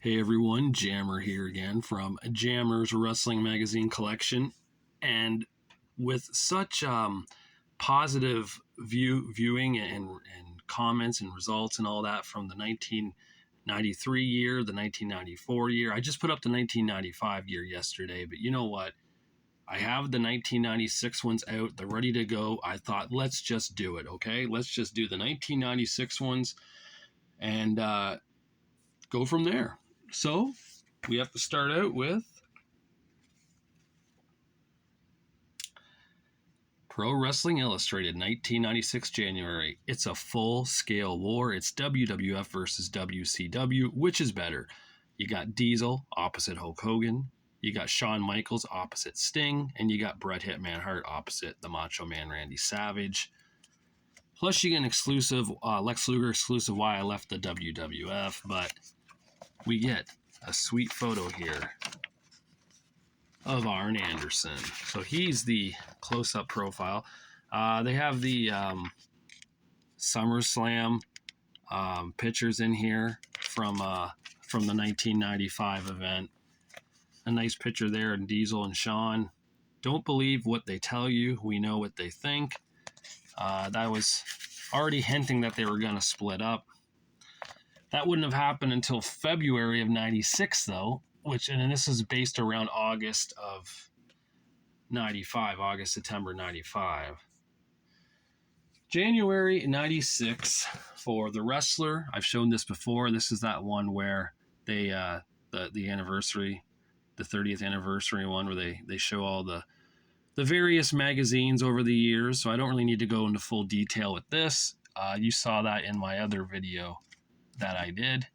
Hey everyone, Jammer here again from Jammer's Wrestling Magazine Collection. And with such positive viewing and comments and results and all that from the 1993 year, the 1994 year, I just put up the 1995 year yesterday, but you know what? I have the 1996 ones out. They're ready to go. I thought, let's just do it, okay? Let's just do the 1996 ones and go from there. So we have to start out with Pro Wrestling Illustrated, 1996 January. It's a full-scale war. It's WWF versus WCW. Which is better? You got Diesel opposite Hulk Hogan. You got Shawn Michaels opposite Sting. And you got Bret Hitman Hart opposite the Macho Man Randy Savage. Plus you get an exclusive, Lex Luger exclusive why I left the WWF. But we get a sweet photo here of Arn Anderson. So he's the close-up profile. They have the SummerSlam pictures in here from the 1995 event. A nice picture there of Diesel and Shawn. Don't believe what they tell you. We know what they think. That was already hinting that they were going to split up. That wouldn't have happened until February of 96, though, and this is based around August of 95, September 95. January 96 for The Wrestler. I've shown this before. This is that one where they, the anniversary, the 30th anniversary one, where they show all the various magazines over the years. So I don't really need to go into full detail with this. You saw that in my other video that I did.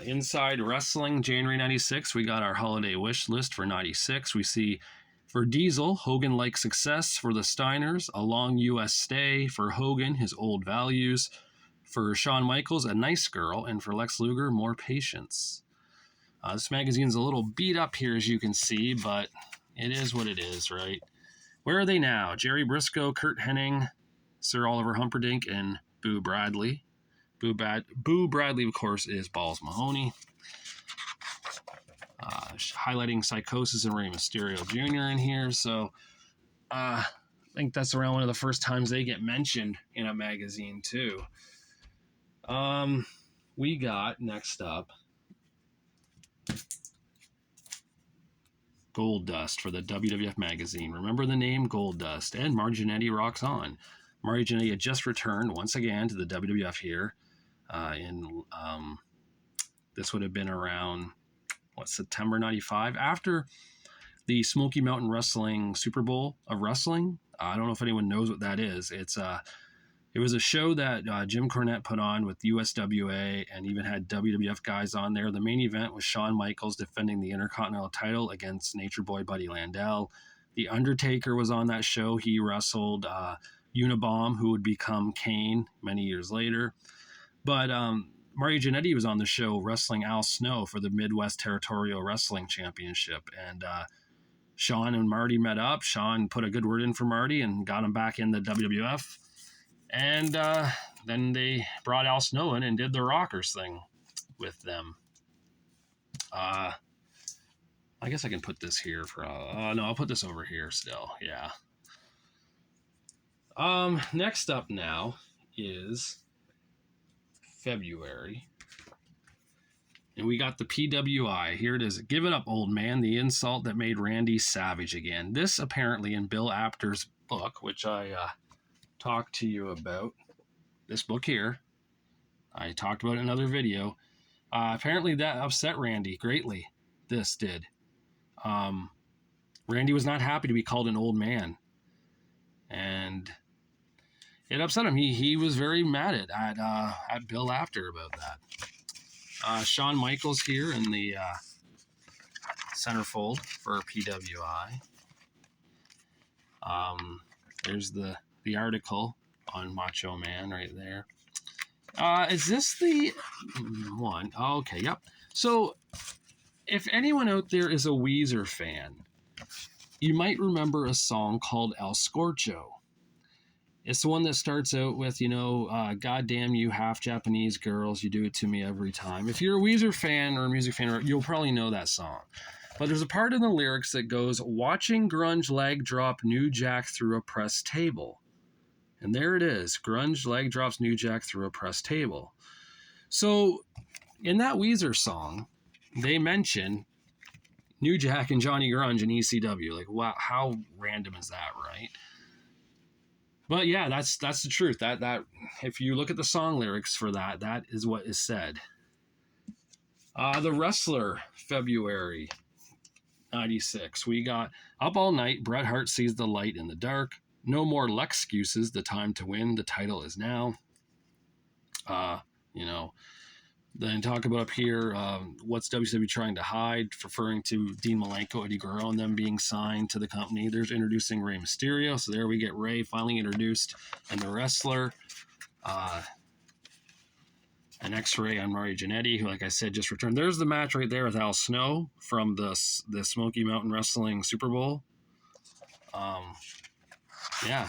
Inside Wrestling, January 96, we got our holiday wish list for 96. We see for Diesel, Hogan-like success. For the Steiners, a long U.S. stay. For Hogan, his old values. For Shawn Michaels, a nice girl. And for Lex Luger, more patience. This magazine's a little beat up here, as you can see, but it is what it is, right? Where are they now? Jerry Briscoe, Curt Hennig, Sir Oliver Humperdinck, and Boo Bradley. Boo Bradley, of course, is Balls Mahoney. Highlighting Psychosis and Rey Mysterio Jr. in here. So I think that's around one of the first times they get mentioned in a magazine, too. We got, next up, Goldust for the WWF magazine. Remember the name Goldust. And Marty Jannetty rocks on. Marty Jannetty had just returned once again to the WWF here. This would have been around, September 95? After the Smoky Mountain Wrestling Super Bowl of Wrestling. I don't know if anyone knows what that is. It was a show that Jim Cornette put on with USWA and even had WWF guys on there. The main event was Shawn Michaels defending the Intercontinental title against Nature Boy Buddy Landel. The Undertaker was on that show. He wrestled Unabomb, who would become Kane many years later. But Marty Jannetty was on the show wrestling Al Snow for the Midwest Territorial Wrestling Championship. And Shawn and Marty met up. Shawn put a good word in for Marty and got him back in the WWF. And then they brought Al Snow in and did the Rockers thing with them. I guess I can put this here for... no, I'll put this over here still. Yeah. Next up now is February. And we got the PWI. Here it is. Give it up, old man. The insult that made Randy savage again. This apparently in Bill Apter's book, which I talked to you about. This book here. I talked about it in another video. Apparently that upset Randy greatly. This did. Randy was not happy to be called an old man. And it upset him. He was very mad at Bill Apter about that. Shawn Michaels here in the centerfold for PWI. There's the article on Macho Man right there. Is this the one? Oh, okay, yep. So if anyone out there is a Weezer fan, you might remember a song called El Scorcho. It's the one that starts out with, God damn you, half Japanese girls, you do it to me every time. If you're a Weezer fan or a music fan, you'll probably know that song. But there's a part in the lyrics that goes, watching grunge leg drop New Jack through a press table. And there it is. Grunge leg drops New Jack through a press table. So in that Weezer song, they mention New Jack and Johnny Grunge and ECW. Like, wow, how random is that, right? But yeah, that's the truth. That if you look at the song lyrics for that is what is said. The Wrestler, February 96. We got Up All Night, Bret Hart Sees the Light in the Dark. No More Lexcuses, The Time to Win, The Title Is Now. Then talk about up here, what's WCW trying to hide, referring to Dean Malenko, Eddie Guerrero, and them being signed to the company. There's introducing Rey Mysterio. So there we get Rey finally introduced and the Wrestler. An X-Ray on Mario Jannetty, who, like I said, just returned. There's the match right there with Al Snow from the Smoky Mountain Wrestling Super Bowl. Yeah.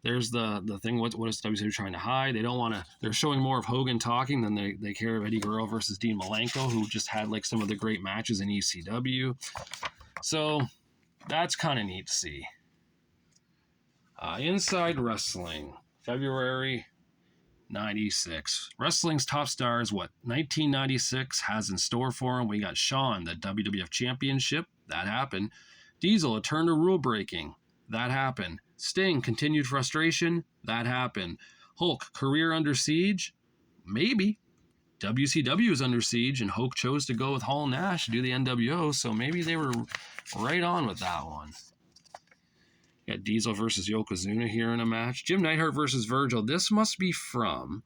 There's the thing. What is WCW trying to hide? They don't want to. They're showing more of Hogan talking than they care of Eddie Guerrero versus Dean Malenko, who just had like some of the great matches in ECW. So that's kind of neat to see. Inside Wrestling, February 96. Wrestling's top stars, what 1996 has in store for him. We got Shawn, the WWF Championship. That happened. Diesel, a turn to rule breaking. That happened. Sting, continued frustration. That happened. Hulk, career under siege. Maybe. WCW is under siege, and Hulk chose to go with Hall and Nash to do the NWO, so maybe they were right on with that one. Got Diesel versus Yokozuna here in a match. Jim Neidhart versus Virgil. This must be from,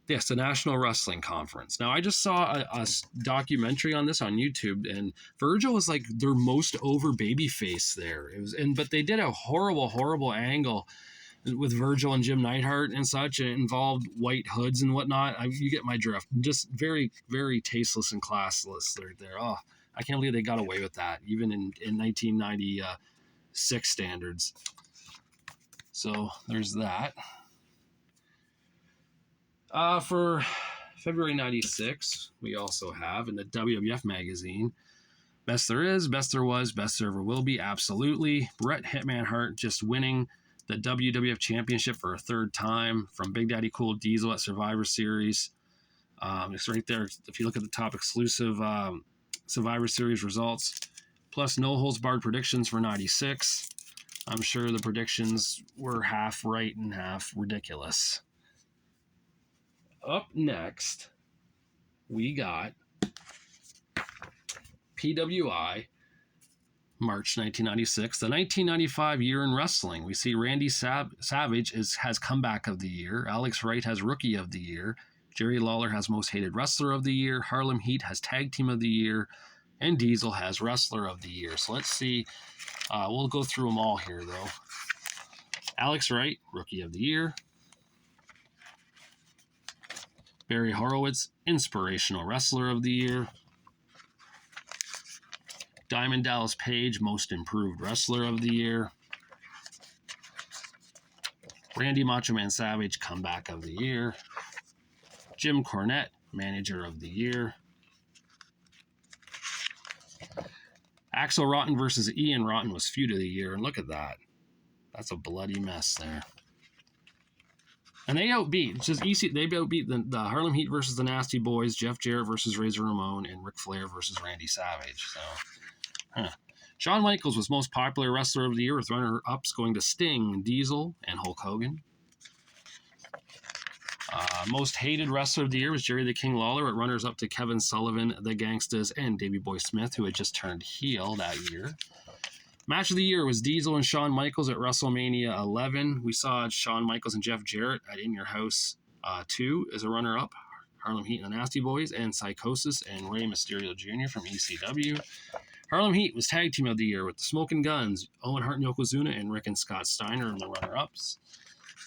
yes, the National Wrestling Conference. Now, I just saw a documentary on this on YouTube, and Virgil was like their most over babyface there. But they did a horrible angle with Virgil and Jim Neidhart and such, and it involved white hoods and whatnot. You get my drift. Just very, very tasteless and classless. They're there. Oh, I can't believe they got away with that, even in 1996 standards. So there's that. For February 96, we also have in the WWF magazine, Best There Is, Best There Was, Best There Ever Will Be, absolutely. Bret Hitman Hart just winning the WWF Championship for a third time from Big Daddy Cool Diesel at Survivor Series. It's right there. If you look at the top exclusive Survivor Series results, plus no holds barred predictions for 96. I'm sure the predictions were half right and half ridiculous. Up next, we got PWI, March 1996, the 1995 year in wrestling. We see Randy Savage has Comeback of the Year. Alex Wright has Rookie of the Year. Jerry Lawler has Most Hated Wrestler of the Year. Harlem Heat has Tag Team of the Year. And Diesel has Wrestler of the Year. So let's see. We'll go through them all here, though. Alex Wright, Rookie of the Year. Barry Horowitz, Inspirational Wrestler of the Year. Diamond Dallas Page, Most Improved Wrestler of the Year. Randy Macho Man Savage, Comeback of the Year. Jim Cornette, Manager of the Year. Axel Rotten versus Ian Rotten was Feud of the Year, and look at that. That's a bloody mess there. And they outbeat the Harlem Heat versus the Nasty Boys, Jeff Jarrett versus Razor Ramon, and Ric Flair versus Randy Savage. So, Shawn Michaels was Most Popular Wrestler of the Year, with runner-ups going to Sting, Diesel, and Hulk Hogan. Most Hated Wrestler of the Year was Jerry the King Lawler, with runners-up to Kevin Sullivan, the Gangstas, and Davey Boy Smith, who had just turned heel that year. Match of the Year was Diesel and Shawn Michaels at WrestleMania 11. We saw Shawn Michaels and Jeff Jarrett at In Your House 2 as a runner-up. Harlem Heat and the Nasty Boys, and Psychosis and Rey Mysterio Jr. from ECW. Harlem Heat was Tag Team of the Year with the Smoking Guns, Owen Hart and Yokozuna, and Rick and Scott Steiner in the runner-ups.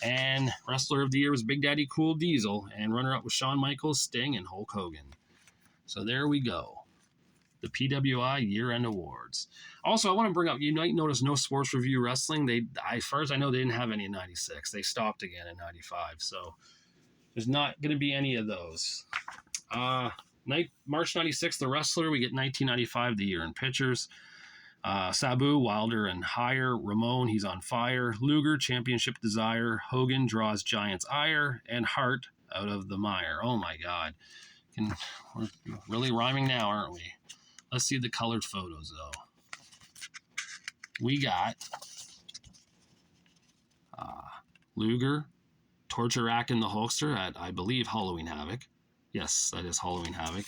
And Wrestler of the Year was Big Daddy Cool Diesel, and runner-up was Shawn Michaels, Sting, and Hulk Hogan. So there we go. the PWI year-end awards. Also, I want to bring up, you might notice no Sports Review Wrestling. As far as I know, they didn't have any in 96. They stopped again in 95. So there's not going to be any of those. March 96, The Wrestler. We get 1995, the year in pictures. Sabu, Wilder, and Higher. Ramon, he's on fire. Luger, Championship Desire. Hogan draws Giant's ire. And Hart, out of the mire. Oh my God. We're really rhyming now, aren't we? Let's see the colored photos, though. We got Luger, torture rack in the Hulkster at, I believe, Halloween Havoc. Yes, that is Halloween Havoc.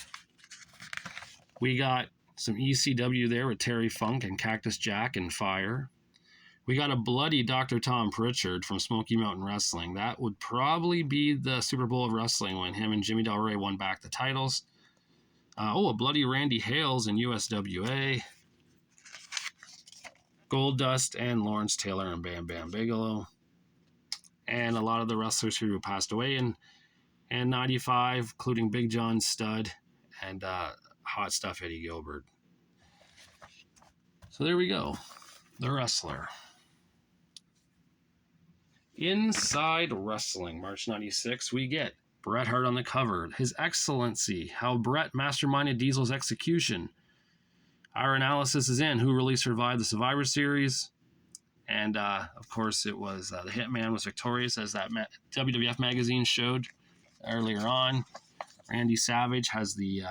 We got some ECW there with Terry Funk and Cactus Jack and Fire. We got a bloody Dr. Tom Pritchard from Smoky Mountain Wrestling. That would probably be the Super Bowl of Wrestling when him and Jimmy Del Rey won back the titles. A bloody Randy Hales in USWA. Goldust and Lawrence Taylor and Bam Bam Bigelow. And a lot of the wrestlers who passed away in 95, including Big John Studd and Hot Stuff Eddie Gilbert. So there we go. The Wrestler. Inside Wrestling, March 96, we get Bret Hart on the cover. His Excellency, how Bret masterminded Diesel's execution. Our analysis is in. Who really survived the Survivor Series? And, of course, it was the Hitman was victorious, as that WWF magazine showed earlier on. Randy Savage has the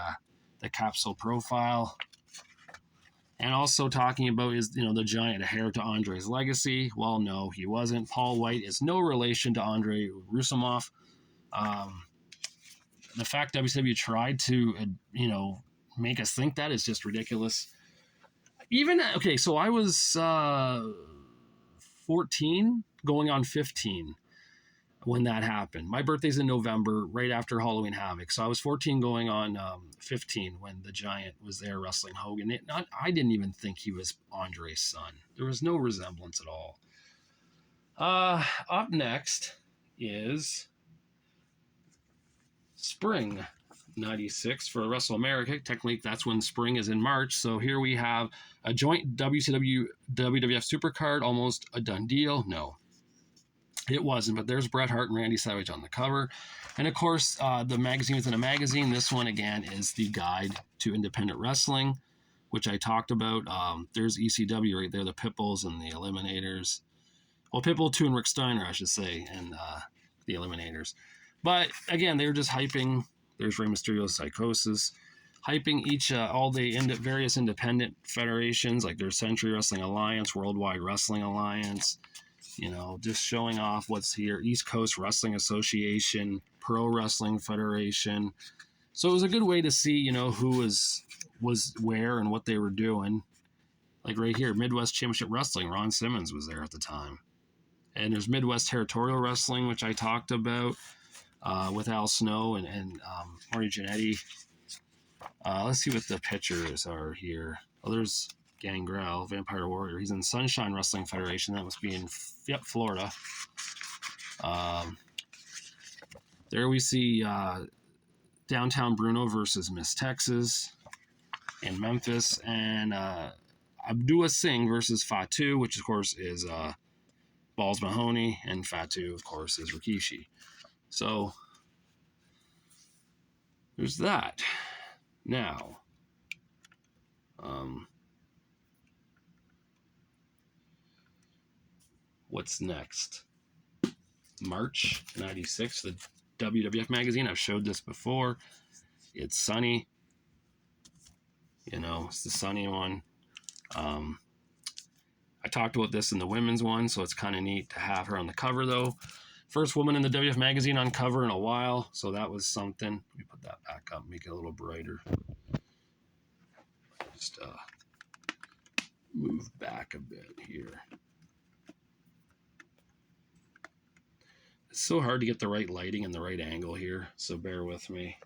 capsule profile. And also talking about is, the Giant, a heir to Andre's legacy. Well, no, he wasn't. Paul White is no relation to Andre Roussimoff. The fact WCW tried to, make us think that is just ridiculous. So I was 14 going on 15 when that happened. My birthday's in November, right after Halloween Havoc. So I was 14 going on 15 when the Giant was there wrestling Hogan. I didn't even think he was Andre's son. There was no resemblance at all. Up next is Spring 96 for Wrestle America. Technically, that's when spring is in March. So here we have a joint WCW WWF Supercard, almost a done deal. No, it wasn't, but there's Bret Hart and Randy Savage on the cover. And of course, the magazine within a magazine. This one, again, is the Guide to Independent Wrestling, which I talked about. There's ECW right there, the Pitbulls and the Eliminators. Well, Pitbull 2 and Rick Steiner, I should say, and the Eliminators. But again, they were just hyping. There's Rey Mysterio's Psychosis. Hyping all the various independent federations, like there's Century Wrestling Alliance, Worldwide Wrestling Alliance, just showing off what's here. East Coast Wrestling Association, Pro Wrestling Federation. So it was a good way to see, who was where and what they were doing. Like right here, Midwest Championship Wrestling, Ron Simmons was there at the time. And there's Midwest Territorial Wrestling, which I talked about with Al Snow and Marty Jannetty. Let's see what the pictures are here. Oh, there's Gangrel, Vampire Warrior. He's in Sunshine Wrestling Federation. That must be in Florida. There we see Downtown Bruno versus Miss Texas in Memphis, and Abdullah Singh versus Fatu, which of course is Balls Mahoney, and Fatu, of course, is Rikishi. So there's that. Now, what's next? March 96, the WWF magazine. I've showed this before. It's Sunny. It's the Sunny one. I talked about this in the women's one, so it's kind of neat to have her on the cover, though. First woman in the WWF magazine on cover in a while, so that was something. Let me put that back up, make it a little brighter. Just move back a bit here. It's so hard to get the right lighting and the right angle here, so bear with me.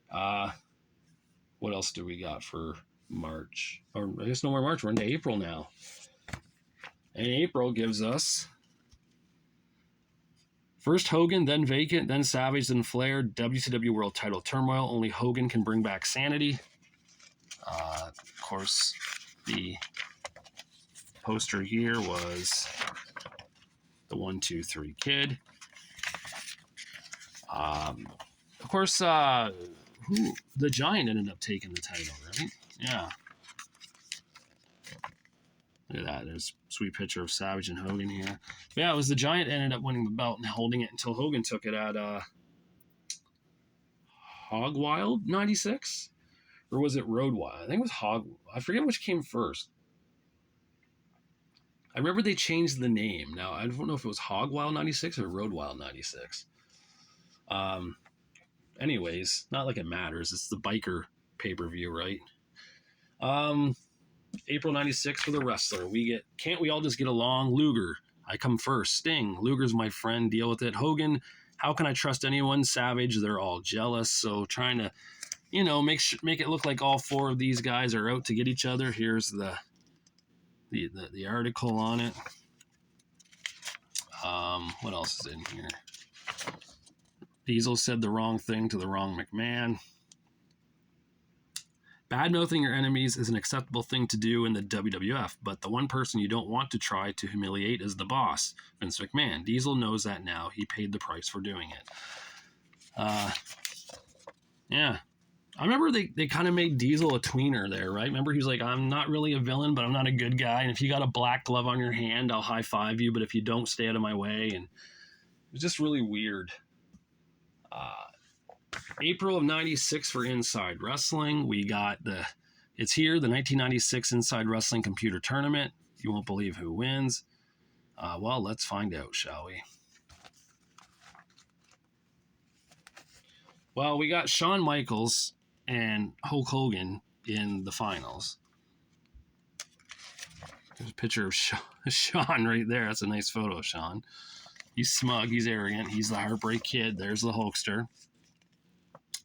What else do we got for March? Or I guess no more March, we're into April now. And April gives us first Hogan, then Vacant, then Savage, then Flair, WCW World Title Turmoil. Only Hogan can bring back sanity. Of course, the poster here was the 1-2-3 Kid. Of course, the Giant ended up taking the title, right? Yeah. Look at that. There's a sweet picture of Savage and Hogan here. But yeah, it was the Giant ended up winning the belt and holding it until Hogan took it at Hog Wild 96? Or was it Road Wild? I think it was Hog. I forget which came first. I remember they changed the name. Now, I don't know if it was Hog Wild 96 or Road Wild 96. Anyways, not like it matters. It's the biker pay-per-view, right? April 96 for the wrestler. We get Can't We All Just Get Along? Luger. I Come First. Sting. Luger's my friend. Deal with it. Hogan. How can I trust anyone? Savage. They're all jealous. So trying to, make it look like all four of these guys are out to get each other. Here's the article on it. What else is in here? Diesel said the wrong thing to the wrong McMahon. Bad-mouthing your enemies is an acceptable thing to do in the WWF, but the one person you don't want to try to humiliate is the boss, Vince McMahon. Diesel knows that now. He paid the price for doing it. Yeah. I remember they kind of made Diesel a tweener there, right? Remember he was like, I'm not really a villain, but I'm not a good guy. And if you got a black glove on your hand, I'll high-five you. But if you don't, stay out of my way. And it was just really weird. April of 96 for Inside Wrestling. We got it's here, the 1996 Inside Wrestling Computer Tournament. You won't believe who wins. Well, let's find out, shall we? Well, we got Shawn Michaels and Hulk Hogan in the finals. There's a picture of Shawn right there. That's a nice photo of Shawn. He's smug. He's arrogant. He's the Heartbreak Kid. There's the Hulkster.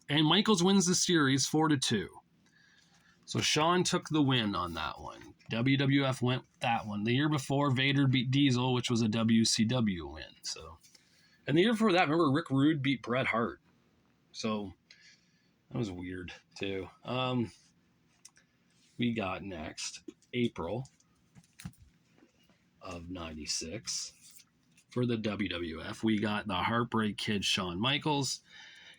And Michaels wins the series 4-2. So Shawn took the win on that one. WWF went that one. The year before, Vader beat Diesel, which was a WCW win. So, and the year before that, remember Rick Rude beat Bret Hart. So that was weird too. We got next April of 96 for the WWF. We got the Heartbreak Kid Shawn Michaels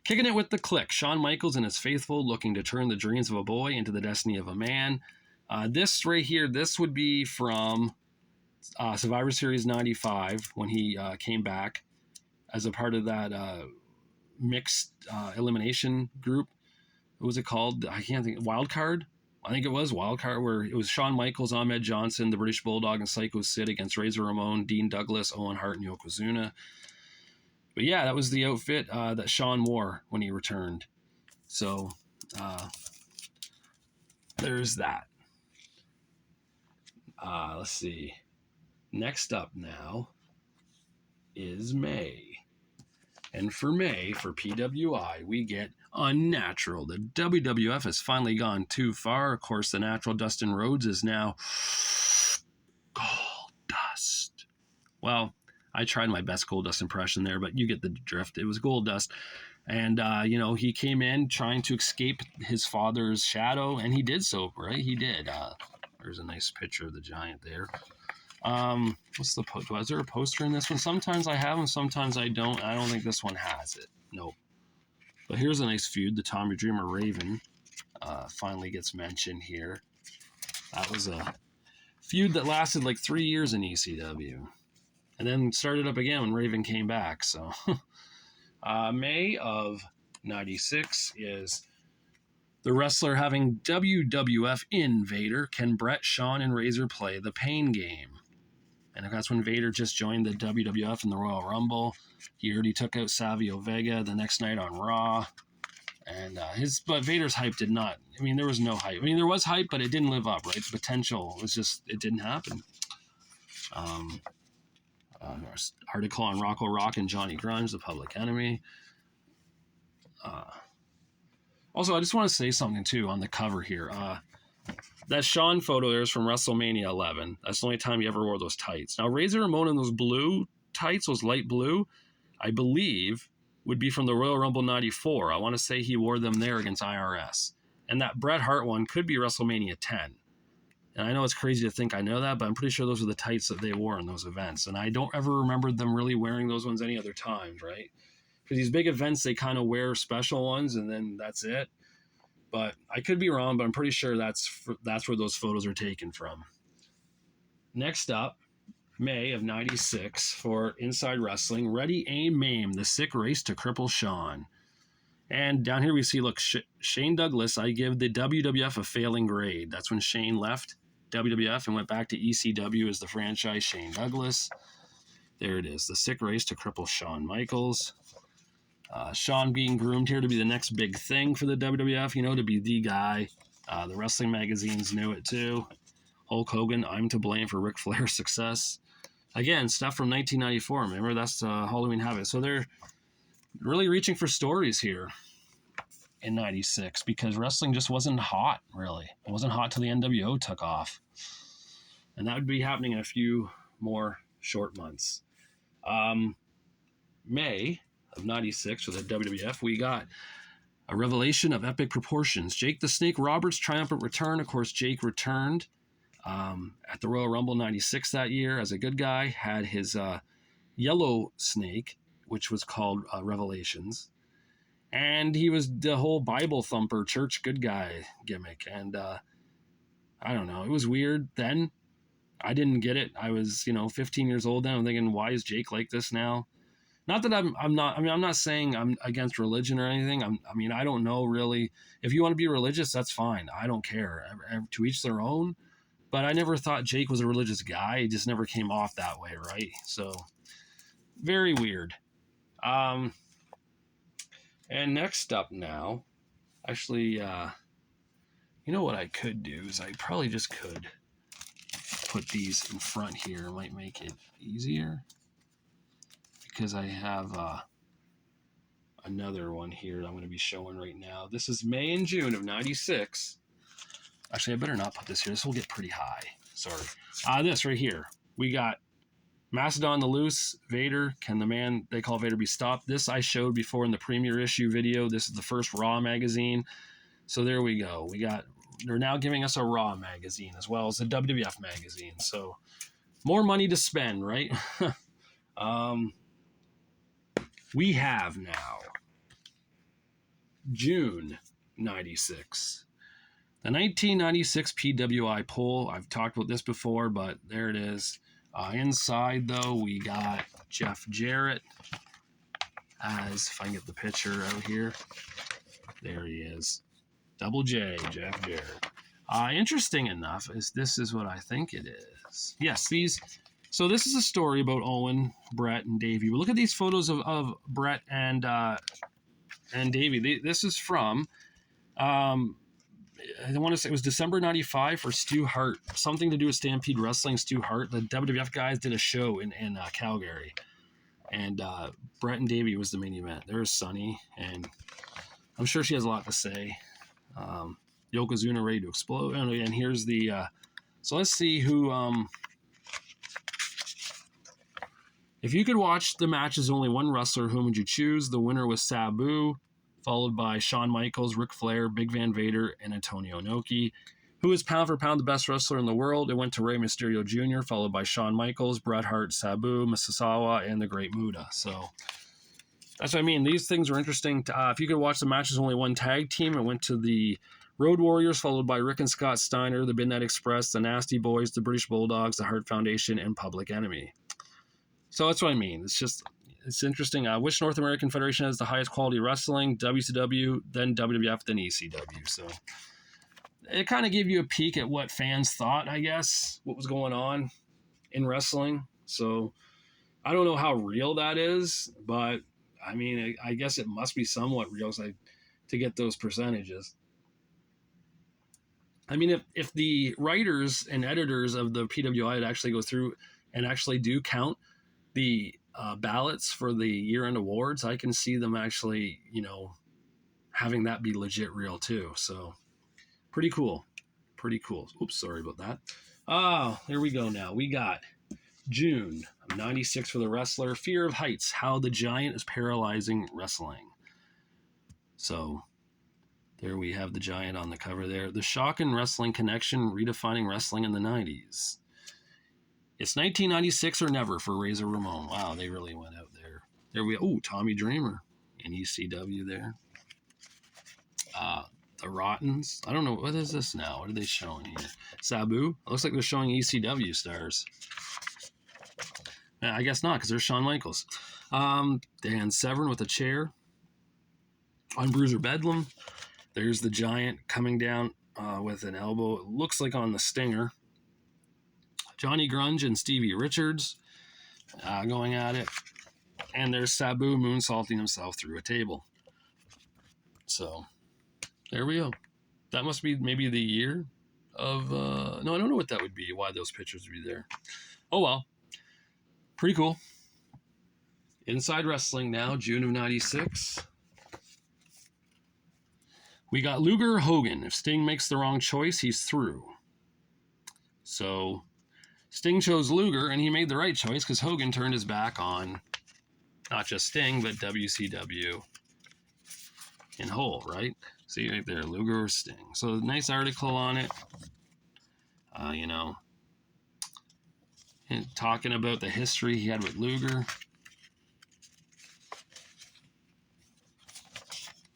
kicking it with the Click. Shawn Michaels and his faithful looking to turn the dreams of a boy into the destiny of a man. This right here, this would be from Survivor Series 95 when he came back as a part of that mixed elimination group. What was it called? I can't think. Wild Card? I think it was Wild Card, where it was Shawn Michaels, Ahmed Johnson, the British Bulldog, and Psycho Sid against Razor Ramon, Dean Douglas, Owen Hart, and Yokozuna. But yeah, that was the outfit that Shawn wore when he returned. So there's that. Let's see. Next up now is May. And for May, for PWI, we get Unnatural. The WWF has finally gone too far. Of course, the natural Dustin Rhodes is now Gold Dust. Well, I tried my best Gold Dust impression there, but you get the drift. It was Gold Dust. And, he came in trying to escape his father's shadow, and he did so, right? He did. There's a nice picture of the Giant there. What's the post? Was there a poster in this one? Sometimes I have them, sometimes I don't. I don't think this one has it. Nope. But here's a nice feud. The Tommy Dreamer Raven finally gets mentioned here. That was a feud that lasted like 3 years in ECW. And then started up again when Raven came back. So May of 96 is the wrestler having WWF Invader. Can Bret, Shawn, and Razor play the pain game? And that's when Vader just joined the WWF in the Royal Rumble. He already took out Savio Vega the next night on Raw. And but Vader's hype did not. I mean, there was no hype. I mean, there was hype, but it didn't live up, right? The potential was just, it didn't happen. Article on Rocco Rock and Johnny Grunge, the Public Enemy. Also, I just want to say something too on the cover here. That Shawn photo there is from WrestleMania 11. That's the only time he ever wore those tights. Now, Razor Ramon in those blue tights, those light blue, I believe would be from the Royal Rumble 94. I want to say he wore them there against IRS. And that Bret Hart one could be WrestleMania 10. And I know it's crazy to think I know that, but I'm pretty sure those are the tights that they wore in those events. And I don't ever remember them really wearing those ones any other times, right? For these big events, they kind of wear special ones, and then that's it. But I could be wrong, but I'm pretty sure that's where those photos are taken from. Next up, May of 96 for Inside Wrestling, Ready, Aim, Maim, the sick race to cripple Shawn. And down here we see, look, Shane Douglas, I give the WWF a failing grade. That's when Shane left WWF and went back to ECW as the franchise Shane Douglas. There it is, the sick race to cripple Shawn Michaels. Shawn being groomed here to be the next big thing for the WWF, to be the guy. The wrestling magazines knew it too. Hulk Hogan, I'm to blame for Ric Flair's success. Again, stuff from 1994. Remember, that's Halloween Havoc. So they're really reaching for stories here in 96 because wrestling just wasn't hot, really. It wasn't hot till the NWO took off. And that would be happening in a few more short months. May of 96 for the WWF, we got a revelation of epic proportions. Jake the Snake Roberts' triumphant return. Of course, Jake returned at the Royal Rumble 96 that year as a good guy, had his yellow snake, which was called Revelations. And he was the whole Bible thumper, church good guy gimmick. And I don't know, it was weird then. I didn't get it. I was, 15 years old then. I'm thinking, why is Jake like this now? Not that I'm not saying I'm against religion or anything. I don't know really. If you want to be religious, that's fine. I don't care. To each their own. But I never thought Jake was a religious guy. He just never came off that way, right? So, very weird. And next up now, actually, what I could do is I probably just could put these in front here. It might make it easier. Because I have another one here that I'm going to be showing right now. This is May and June of 96. Actually, I better not put this here. This will get pretty high. Sorry. This right here. We got Macedon the Loose, Vader. Can the man they call Vader be stopped? This I showed before in the premiere issue video. This is the first Raw magazine. So there we go. They're now giving us a Raw magazine as well as a WWF magazine. So more money to spend, right? We have now June 96. The 1996 PWI poll. I've talked about this before, but there it is. Inside, though, we got Jeff Jarrett as, if I can get the picture out here. There he is. Double J, Jeff Jarrett. Interesting enough, this is what I think it is. Yes, So this is a story about Owen, Bret, and Davey. But look at these photos of Bret and Davey. This is from, I want to say it was December 95 for Stu Hart. Something to do with Stampede Wrestling, Stu Hart. The WWF guys did a show in Calgary. And Bret and Davey was the main event. There's Sunny, and I'm sure she has a lot to say. Yokozuna ready to explode. And here's the... so let's see who... If you could watch the match as only one wrestler, whom would you choose? The winner was Sabu, followed by Shawn Michaels, Ric Flair, Big Van Vader, and Antonio Inoki. Who is pound for pound the best wrestler in the world? It went to Rey Mysterio Jr., followed by Shawn Michaels, Bret Hart, Sabu, Misawa, and the Great Muta. So that's what I mean. These things are interesting. If you could watch the match as only one tag team, it went to the Road Warriors, followed by Rick and Scott Steiner, the Midnight Express, the Nasty Boys, the British Bulldogs, the Hart Foundation, and Public Enemy. So that's what I mean. It's interesting. Which North American Federation has the highest quality wrestling? WCW, then WWF, then ECW. So it kind of gave you a peek at what fans thought, I guess, what was going on in wrestling. So I don't know how real that is, but I mean, I guess it must be somewhat real to get those percentages. I mean, if the writers and editors of the PWI would actually go through and actually do count the ballots for the year-end awards, I can see them actually, having that be legit real too. So pretty cool. Oops, sorry about that. Oh, here we go now. We got June of 96 for the wrestler. Fear of Heights, How the Giant is Paralyzing Wrestling. So There we have the Giant on the cover there. The Shock and Wrestling Connection, redefining wrestling in the 90s. It's 1996 or never for Razor Ramon. Wow, they really went out there. There we go. Oh, Tommy Dreamer in ECW there. The Rottens. I don't know. What is this now? What are they showing here? Sabu. It looks like they're showing ECW stars. I guess not, because there's Shawn Michaels. Dan Severn with a chair. On Bruiser Bedlam. There's the Giant coming down with an elbow. It looks like on the Stinger. Johnny Grunge and Stevie Richards going at it. And there's Sabu moonsaulting himself through a table. So, there we go. That must be maybe the year of... no, I don't know what that would be, why those pictures would be there. Oh, well. Pretty cool. Inside Wrestling now, June of 96. We got Luger Hogan. If Sting makes the wrong choice, he's through. So... Sting chose Luger, and he made the right choice because Hogan turned his back on not just Sting, but WCW in whole, right? See right there, Luger or Sting. So nice article on it, and talking about the history he had with Luger.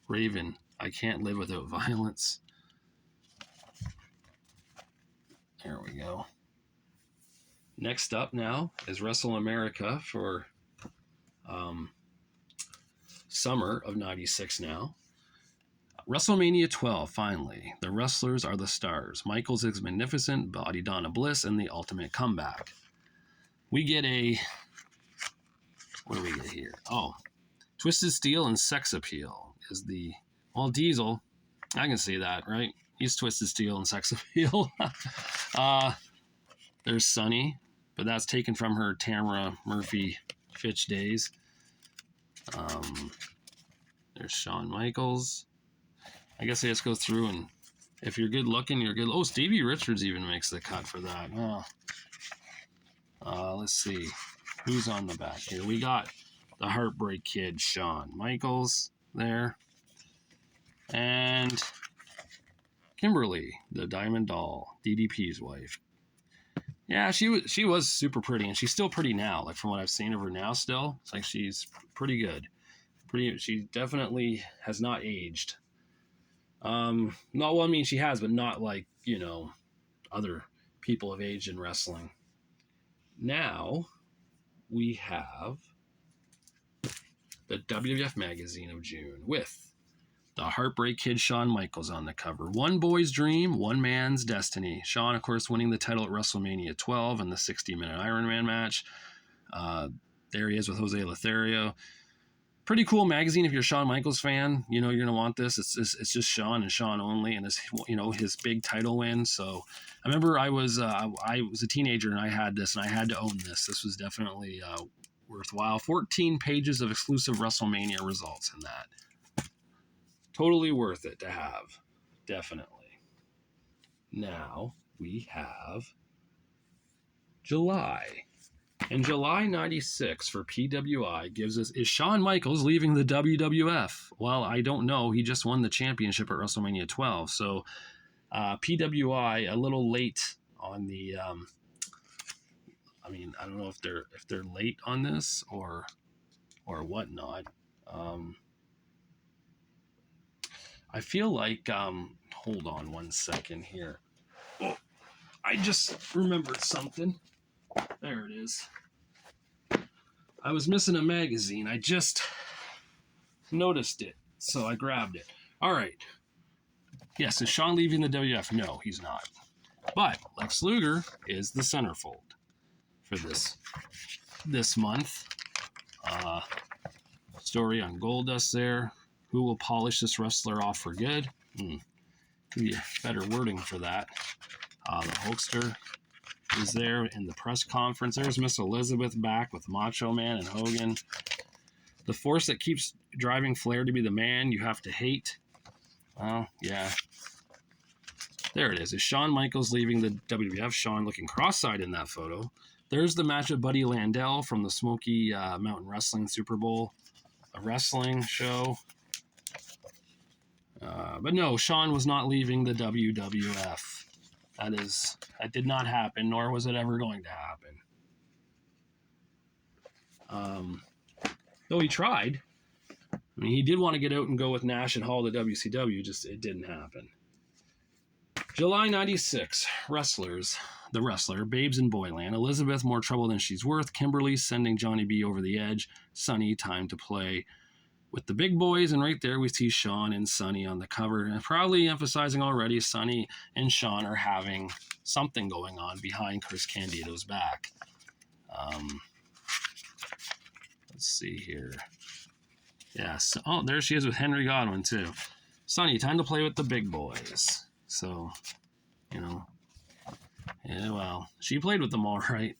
Raven, I can't live without violence. There we go. Next up now is Wrestle America for summer of 96 now. WrestleMania 12, finally. The wrestlers are the stars. Michaels is magnificent, Body Donna Bliss, and the ultimate comeback. We get a... What do we get here? Oh, Twisted Steel and Sex Appeal is the... Well, Diesel, I can see that, right? He's Twisted Steel and Sex Appeal. There's Sunny. But that's taken from her Tamara Murphy Fitch days. There's Shawn Michaels. I guess I just go through, and if you're good looking, you're good. Oh, Stevie Richards even makes the cut for that. Let's see. Who's on the back here? We got the Heartbreak Kid, Shawn Michaels there. And Kimberly, the Diamond Doll, DDP's wife. Yeah, she was super pretty, and she's still pretty now. Like from what I've seen of her now, still, it's like she's pretty good. She definitely has not aged. Not well, I mean she has, but not like other people have aged in wrestling. Now we have the WWF magazine of June with the Heartbreak Kid Shawn Michaels on the cover. One boy's dream, one man's destiny. Shawn, of course, winning the title at WrestleMania 12 in the 60-minute Iron Man match. There he is with Jose Lothario. Pretty cool magazine if you're a Shawn Michaels fan. You're going to want this. It's just Shawn and Shawn only, and his big title win. So I remember I was a teenager and I had this, and I had to own this. This was definitely worthwhile. 14 pages of exclusive WrestleMania results in that. Totally worth it to have. Definitely. Now we have July. And July 96 for PWI gives us, is Shawn Michaels leaving the WWF? Well, I don't know. He just won the championship at WrestleMania 12. So PWI a little late on the, I don't know if they're late on this or whatnot. I feel like, hold on one second here. Oh, I just remembered something. There it is. I was missing a magazine. I just noticed it, so I grabbed it. All right. Yes, is Shawn leaving the WWF? No, he's not. But Lex Luger is the centerfold for this month. Story on Goldust there. Who will polish this wrestler off for good? Could be better wording for that. The Hulkster is there in the press conference. There's Miss Elizabeth back with Macho Man and Hogan. The force that keeps driving Flair to be the man you have to hate. Well, yeah. There it is. Is Shawn Michaels leaving the WWF? Shawn looking cross-eyed in that photo. There's the match of Buddy Landel from the Smoky Mountain Wrestling Super Bowl, a wrestling show. But no, Shawn was not leaving the WWF. That did not happen, nor was it ever going to happen. Though he tried. I mean, he did want to get out and go with Nash and Hall to WCW, just it didn't happen. July 96, wrestlers. The wrestler, Babes in Boyland. Elizabeth, more trouble than she's worth. Kimberly, sending Johnny B over the edge. Sunny, time to play with the big boys. And right there we see Shawn and Sunny on the cover. And probably emphasizing already, Sunny and Shawn are having something going on behind Chris Candido's back. Let's see here. Yes. Oh, there she is with Henry Godwin, too. Sunny, time to play with the big boys. So, you know. Yeah, well, she played with them all right.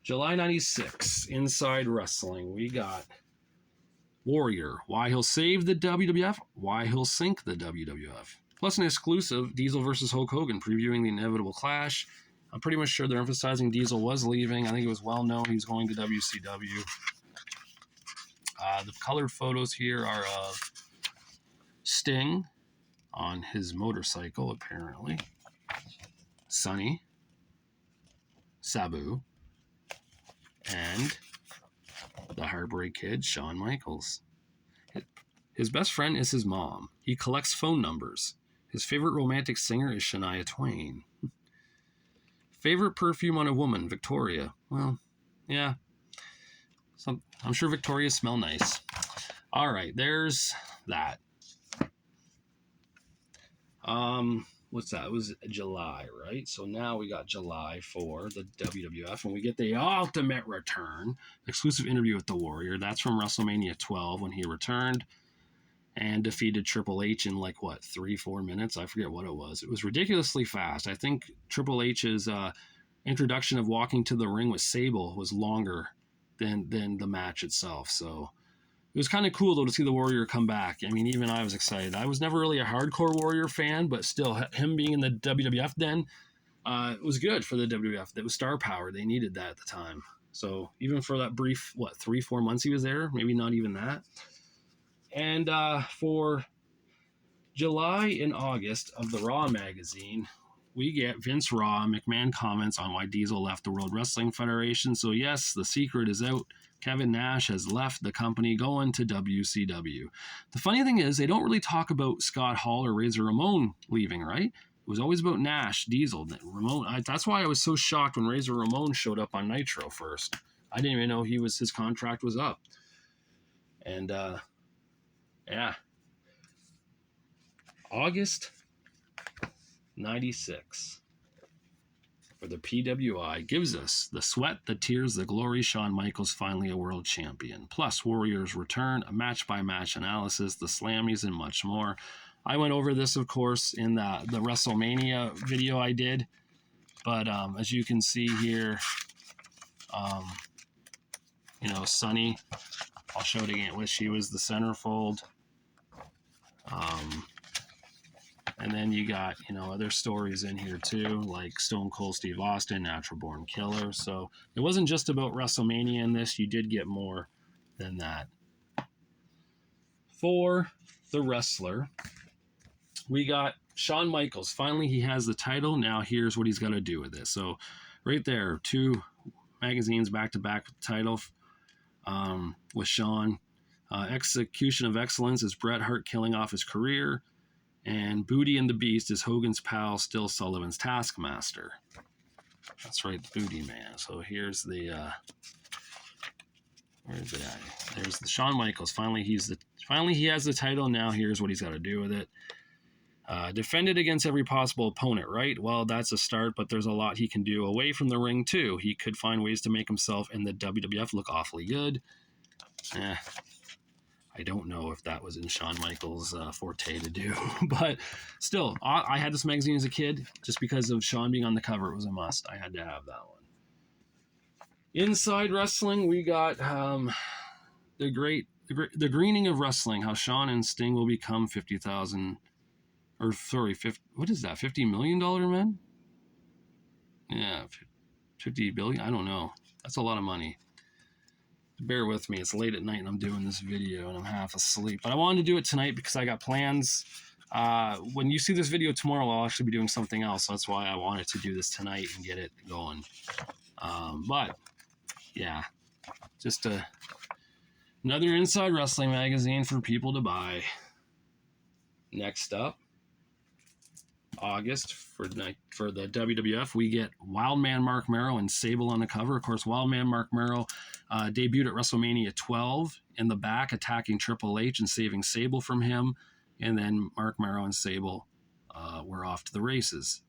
July 96, Inside Wrestling. We got Warrior. Why he'll save the WWF. Why he'll sink the WWF. Plus an exclusive, Diesel versus Hulk Hogan, previewing the inevitable clash. I'm pretty much sure they're emphasizing Diesel was leaving. I think it was well known he was going to WCW. The colored photos here are of Sting on his motorcycle, apparently. Sunny, Sabu, and the Heartbreak Kid, Shawn Michaels. His best friend is his mom. He collects phone numbers. His favorite romantic singer is Shania Twain. Favorite perfume on a woman, Victoria. Well, yeah. I'm sure Victorias smell nice. All right, there's that. What's that? It was July, right? So now we got July for the WWF, and we get the Ultimate Return, exclusive interview with the Warrior. That's from WrestleMania 12 when he returned and defeated Triple H in 3-4 minutes. I forget what it was. It was ridiculously fast. I think Triple H's introduction of walking to the ring with Sable was longer than the match itself. So it was kind of cool, though, to see the Warrior come back. I mean, even I was excited. I was never really a hardcore Warrior fan, but still, him being in the WWF then, it was good for the WWF. That was star power. They needed that at the time. So even for that brief, 3-4 months he was there, maybe not even that. And for July and August of the Raw magazine, we get Vince Raw. McMahon comments on why Diesel left the World Wrestling Federation. So yes, the secret is out. Kevin Nash has left the company, going to WCW. The funny thing is, they don't really talk about Scott Hall or Razor Ramon leaving, right? It was always about Nash, Diesel, Ramon. That's why I was so shocked when Razor Ramon showed up on Nitro first. I didn't even know his contract was up. And yeah, August 96. For the PWI, gives us the sweat, the tears, the glory. Shawn Michaels finally a world champion. Plus Warriors return, a match-by-match analysis, the Slammies, and much more. I went over this, of course, in the WrestleMania video I did. But as you can see here, Sunny, I'll show it again. She was the centerfold. And then you got, other stories in here too, like Stone Cold Steve Austin, Natural Born Killer. So it wasn't just about WrestleMania in this. You did get more than that. For the wrestler, we got Shawn Michaels. Finally, he has the title. Now here's what he's got to do with it. So right there, 2 magazines back-to-back with the title with Shawn. Execution of Excellence is Bret Hart killing off his career. And Booty and the Beast is Hogan's pal, still Sullivan's taskmaster. That's right, the Booty Man. So here's the where's the guy? There's the Shawn Michaels. Finally he has the title. Now here's what he's got to do with it. Defend it against every possible opponent, right? Well, that's a start, but there's a lot he can do away from the ring too. He could find ways to make himself in the WWF look awfully good. I don't know if that was in Shawn Michaels' forte to do, but still, I had this magazine as a kid just because of Shawn being on the cover. It was a must. I had to have that one. Inside Wrestling, we got the greening of wrestling, how Shawn and Sting will become $50 million men? Yeah, 50 billion. I don't know. That's a lot of money. Bear with me. It's late at night and I'm doing this video and I'm half asleep. But I wanted to do it tonight because I got plans. When you see this video tomorrow, I'll actually be doing something else. So that's why I wanted to do this tonight and get it going. But yeah, just another Inside Wrestling magazine for people to buy. Next up, August for the WWF, we get Wildman Mark Merrow and Sable on the cover. Of course, Wildman Mark Merrow debuted at WrestleMania 12 in the back, attacking Triple H and saving Sable from him. And then Mark Merrow and Sable were off to the races.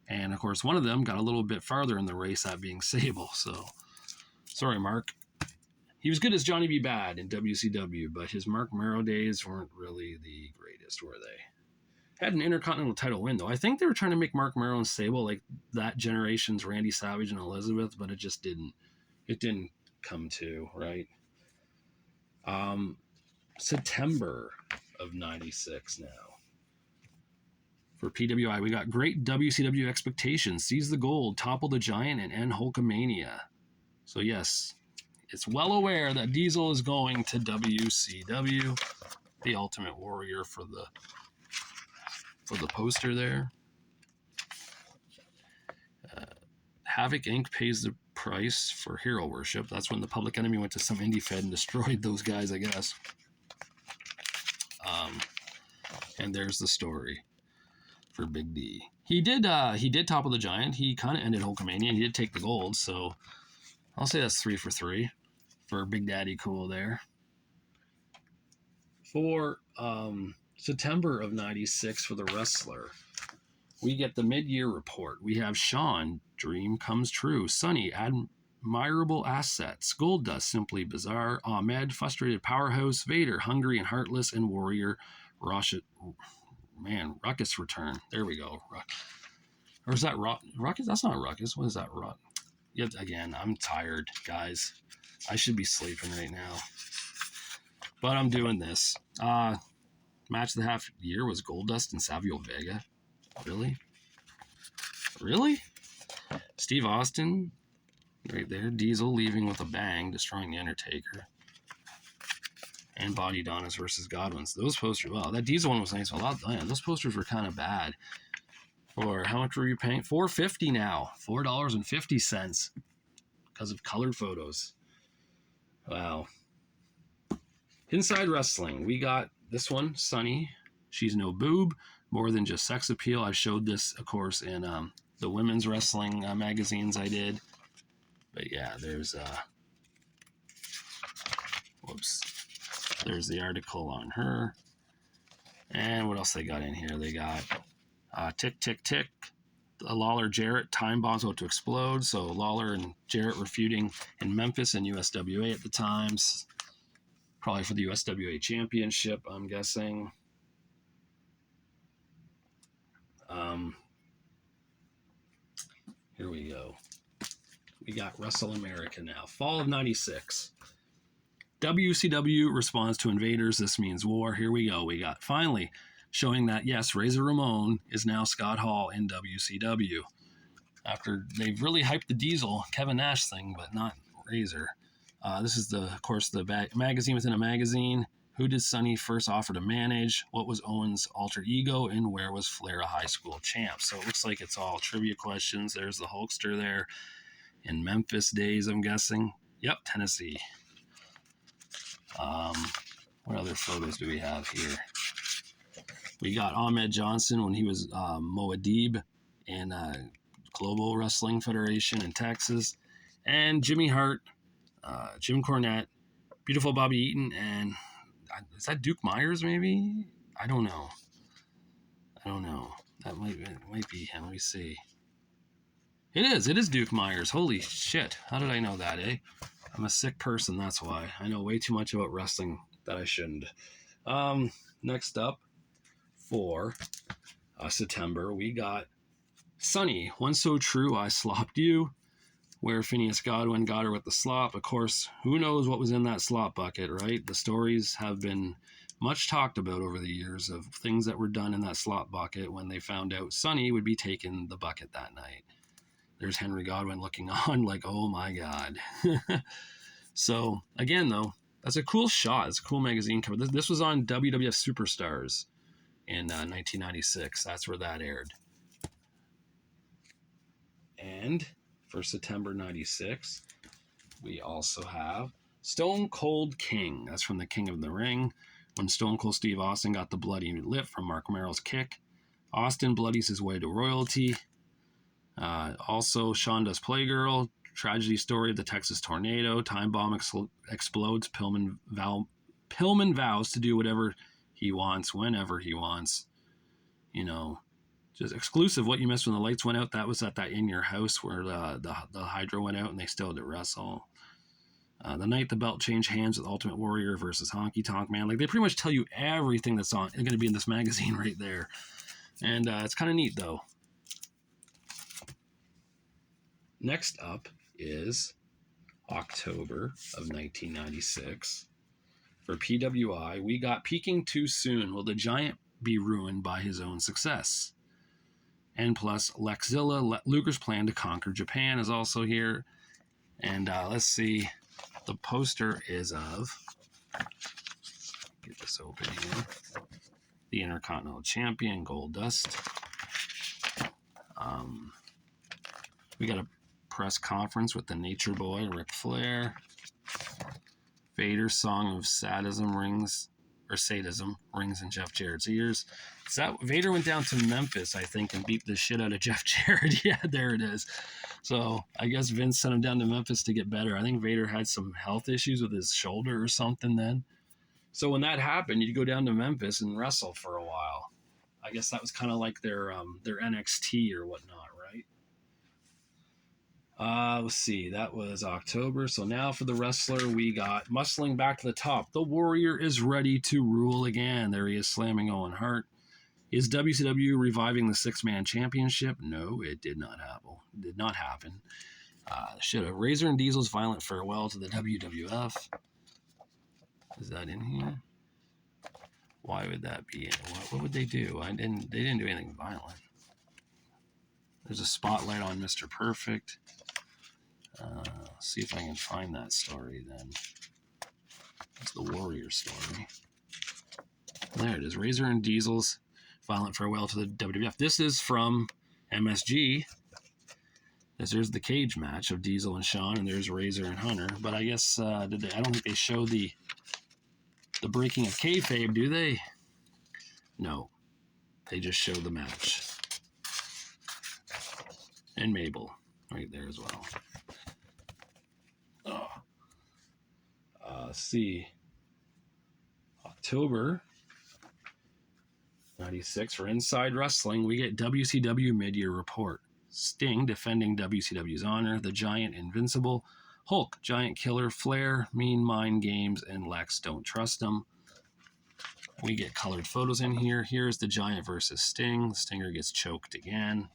And of course, one of them got a little bit farther in the race, that being Sable. So, sorry, Mark. He was good as Johnny B. Bad in WCW, but his Mark Merrow days weren't really the greatest, were they? Had an Intercontinental title win, though. I think they were trying to make Mark Merrow and Sable like that generation's Randy Savage and Elizabeth, but it just didn't. It didn't come to, right? September of 96 now. For PWI, we got great WCW expectations. Seize the Gold, Topple the Giant, and end Hulkamania. So yes, it's well aware that Diesel is going to WCW, the Ultimate Warrior for the poster there. Havoc Inc. pays the price for hero worship. That's when the Public Enemy went to some indie fed and destroyed those guys, I guess. And there's the story for Big D. He did topple the Giant. He kind of ended Hulkamania. He did take the gold, so I'll say that's 3 for 3 for Big Daddy Cool there. For September of 96 for the Wrestler, we get the mid-year report. We have Sean, Dream Comes True, Sonny, Admirable Assets, Goldust, Simply Bizarre, Ahmed, Frustrated Powerhouse, Vader, Hungry and Heartless, and Warrior, Ruckus Return. There we go. Or is that Ruckus? That's not Ruckus. What is that? Yet again, I'm tired, guys. I should be sleeping right now. But I'm doing this. Match of the half year was Goldust and Savio Vega. Really? Steve Austin, right there. Diesel leaving with a bang, destroying The Undertaker. And Body Donnas versus Godwins. Those posters, wow, that Diesel one was nice. Those posters were kind of bad. Or how much were you paying? $4.50 now. $4.50 because of colored photos. Wow. Inside Wrestling, we got this one, Sunny. She's no boob, more than just sex appeal. I showed this, of course, in the women's wrestling magazines I did. But yeah, there's there's the article on her. And what else they got in here? They got Tick, Tick, Tick. Lawler Jarrett, time bombs about to explode. So Lawler and Jarrett were feuding in Memphis and USWA at the times. Probably for the USWA championship, I'm guessing. Here we go. We got Wrestle America now. Fall of 96. WCW responds to Invaders. This means war. Here we go. We got finally showing that, yes, Razor Ramon is now Scott Hall in WCW. After they've really hyped the Diesel Kevin Nash thing, but not Razor. This is, of course, the magazine within a magazine. Who did Sonny first offer to manage? What was Owen's alter ego? And where was Flair a high school champ? So it looks like it's all trivia questions. There's the Hulkster there. In Memphis days, I'm guessing. Yep, Tennessee. What other photos do we have here? We got Ahmed Johnson when he was Moadib in Global Wrestling Federation in Texas. And Jimmy Hart, Jim Cornette, Beautiful Bobby Eaton, and is that Duke Myers maybe? I don't know. That might be him. Let me see. It is Duke Myers. Holy shit. How did I know that, eh? I'm a sick person, that's why. I know way too much about wrestling that I shouldn't. Next up, for September, we got Sunny, Once So True, I Slopped You, where Phineas Godwin got her with the slop. Of course, who knows what was in that slop bucket, right? The stories have been much talked about over the years of things that were done in that slop bucket when they found out Sunny would be taking the bucket that night. There's Henry Godwin looking on like, oh my God. So again, though, that's a cool shot. It's a cool magazine cover. This was on WWF Superstars in 1996. That's where that aired. And for September 96, we also have Stone Cold King. That's from the King of the Ring. When Stone Cold Steve Austin got the bloody lip from Mark Merrill's kick, Austin bloodies his way to royalty. Also, Shawn does Playgirl, tragedy story of the Texas tornado, time bomb explodes, Pillman vows to do whatever he wants, whenever he wants. You know, just exclusive. What you missed when the lights went out, that was at that In Your House where the Hydro went out and they still had to wrestle. The night the belt changed hands with Ultimate Warrior versus Honky Tonk Man. Like, they pretty much tell you everything that's going to be in this magazine right there. And it's kind of neat, though. Next up is October of 1996. For PWI, we got Peaking Too Soon. Will the Giant be ruined by his own success? And plus, Lexzilla, Luger's plan to conquer Japan, is also here. And let's see. The poster is of, get this open here, the Intercontinental Champion, Goldust. We got a press conference with the Nature Boy, Ric Flair. Vader's song of sadism rings in Jeff Jarrett's ears. Vader went down to Memphis, I think, and beat the shit out of Jeff Jarrett. Yeah, there it is. So I guess Vince sent him down to Memphis to get better. I think Vader had some health issues with his shoulder or something then. So when that happened, you'd go down to Memphis and wrestle for a while. I guess that was kind of like their NXT or whatnot, right? Let's see. That was October. So now for the wrestler, we got muscling back to the top. The Warrior is ready to rule again. There he is, slamming Owen Hart. Is WCW reviving the six-man championship? No, it did not happen. Should have. Razor and Diesel's violent farewell to the WWF. Is that in here? Why would that be in? What would they do? They didn't do anything violent. There's a spotlight on Mr. Perfect. See if I can find that story then. It's the Warrior story. There it is. Razor and Diesel's violent farewell to the WWF. This is from MSG. There's the cage match of Diesel and Shawn, and there's Razor and Hunter. But I guess I don't think they show the breaking of kayfabe, do they? No, they just show the match. And Mabel right there as well. Let's see. October 96 for Inside Wrestling, we get WCW Mid-Year Report. Sting defending WCW's honor, the Giant Invincible, Hulk, Giant Killer, Flair, Mean Mind Games, and Lex Don't Trust Him. We get colored photos in here. Here's the Giant versus Sting. The Stinger gets choked again.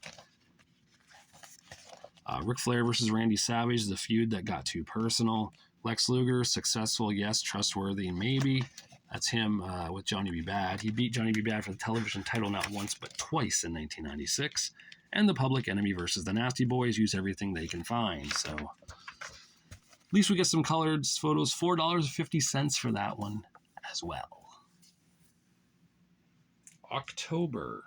Ric Flair versus Randy Savage, the feud that got too personal. Lex Luger, successful, yes, trustworthy, maybe. That's him with Johnny B. Bad. He beat Johnny B. Bad for the television title not once but twice in 1996. And the Public Enemy versus the Nasty Boys use everything they can find. So at least we get some colored photos. $4.50 for that one as well. October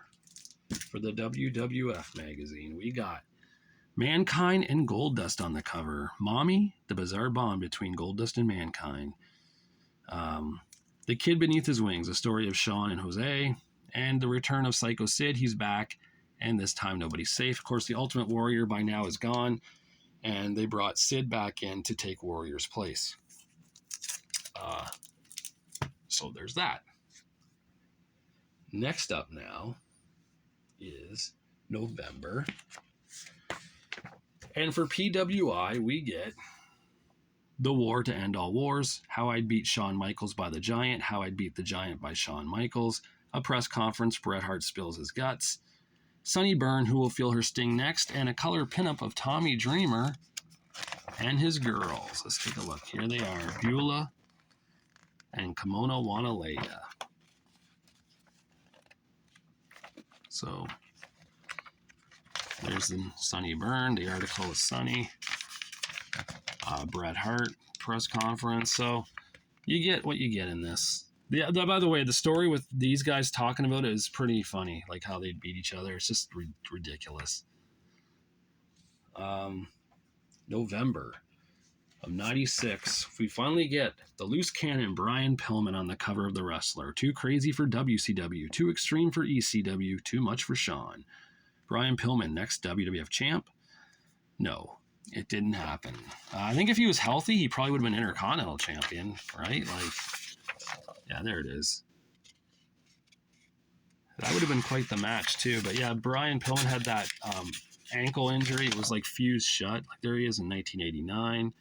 for the WWF magazine, we got Mankind and Goldust on the cover. Mommy, the bizarre bond between Goldust and Mankind. The Kid Beneath His Wings, a story of Shawn and Jose. And the return of Psycho Sid, he's back. And this time nobody's safe. Of course, the Ultimate Warrior by now is gone. And they brought Sid back in to take Warrior's place. So there's that. Next up now is November. And for PWI, we get The War to End All Wars, How I'd Beat Shawn Michaels by the Giant, How I'd Beat the Giant by Shawn Michaels, a press conference, Bret Hart spills his guts, Sunny Byrne, Who Will Feel Her Sting Next, and a color pinup of Tommy Dreamer and his girls. Let's take a look. Here they are, Beulah and Kimono Wanalea. So there's the Sunny Byrne. The article is Sunny. Bret Hart, press conference. So you get what you get in this. By the way, the story with these guys talking about it is pretty funny, like how they beat each other. It's just ridiculous. November of 96, we finally get the loose cannon Brian Pillman on the cover of The Wrestler. Too crazy for WCW, too extreme for ECW, too much for Sean. Brian Pillman, next WWF champ? No, it didn't happen. I think if he was healthy, he probably would have been Intercontinental champion, right? Like, yeah, there it is. That would have been quite the match, too. But yeah, Brian Pillman had that ankle injury. It was like fused shut. Like, there he is in 1989,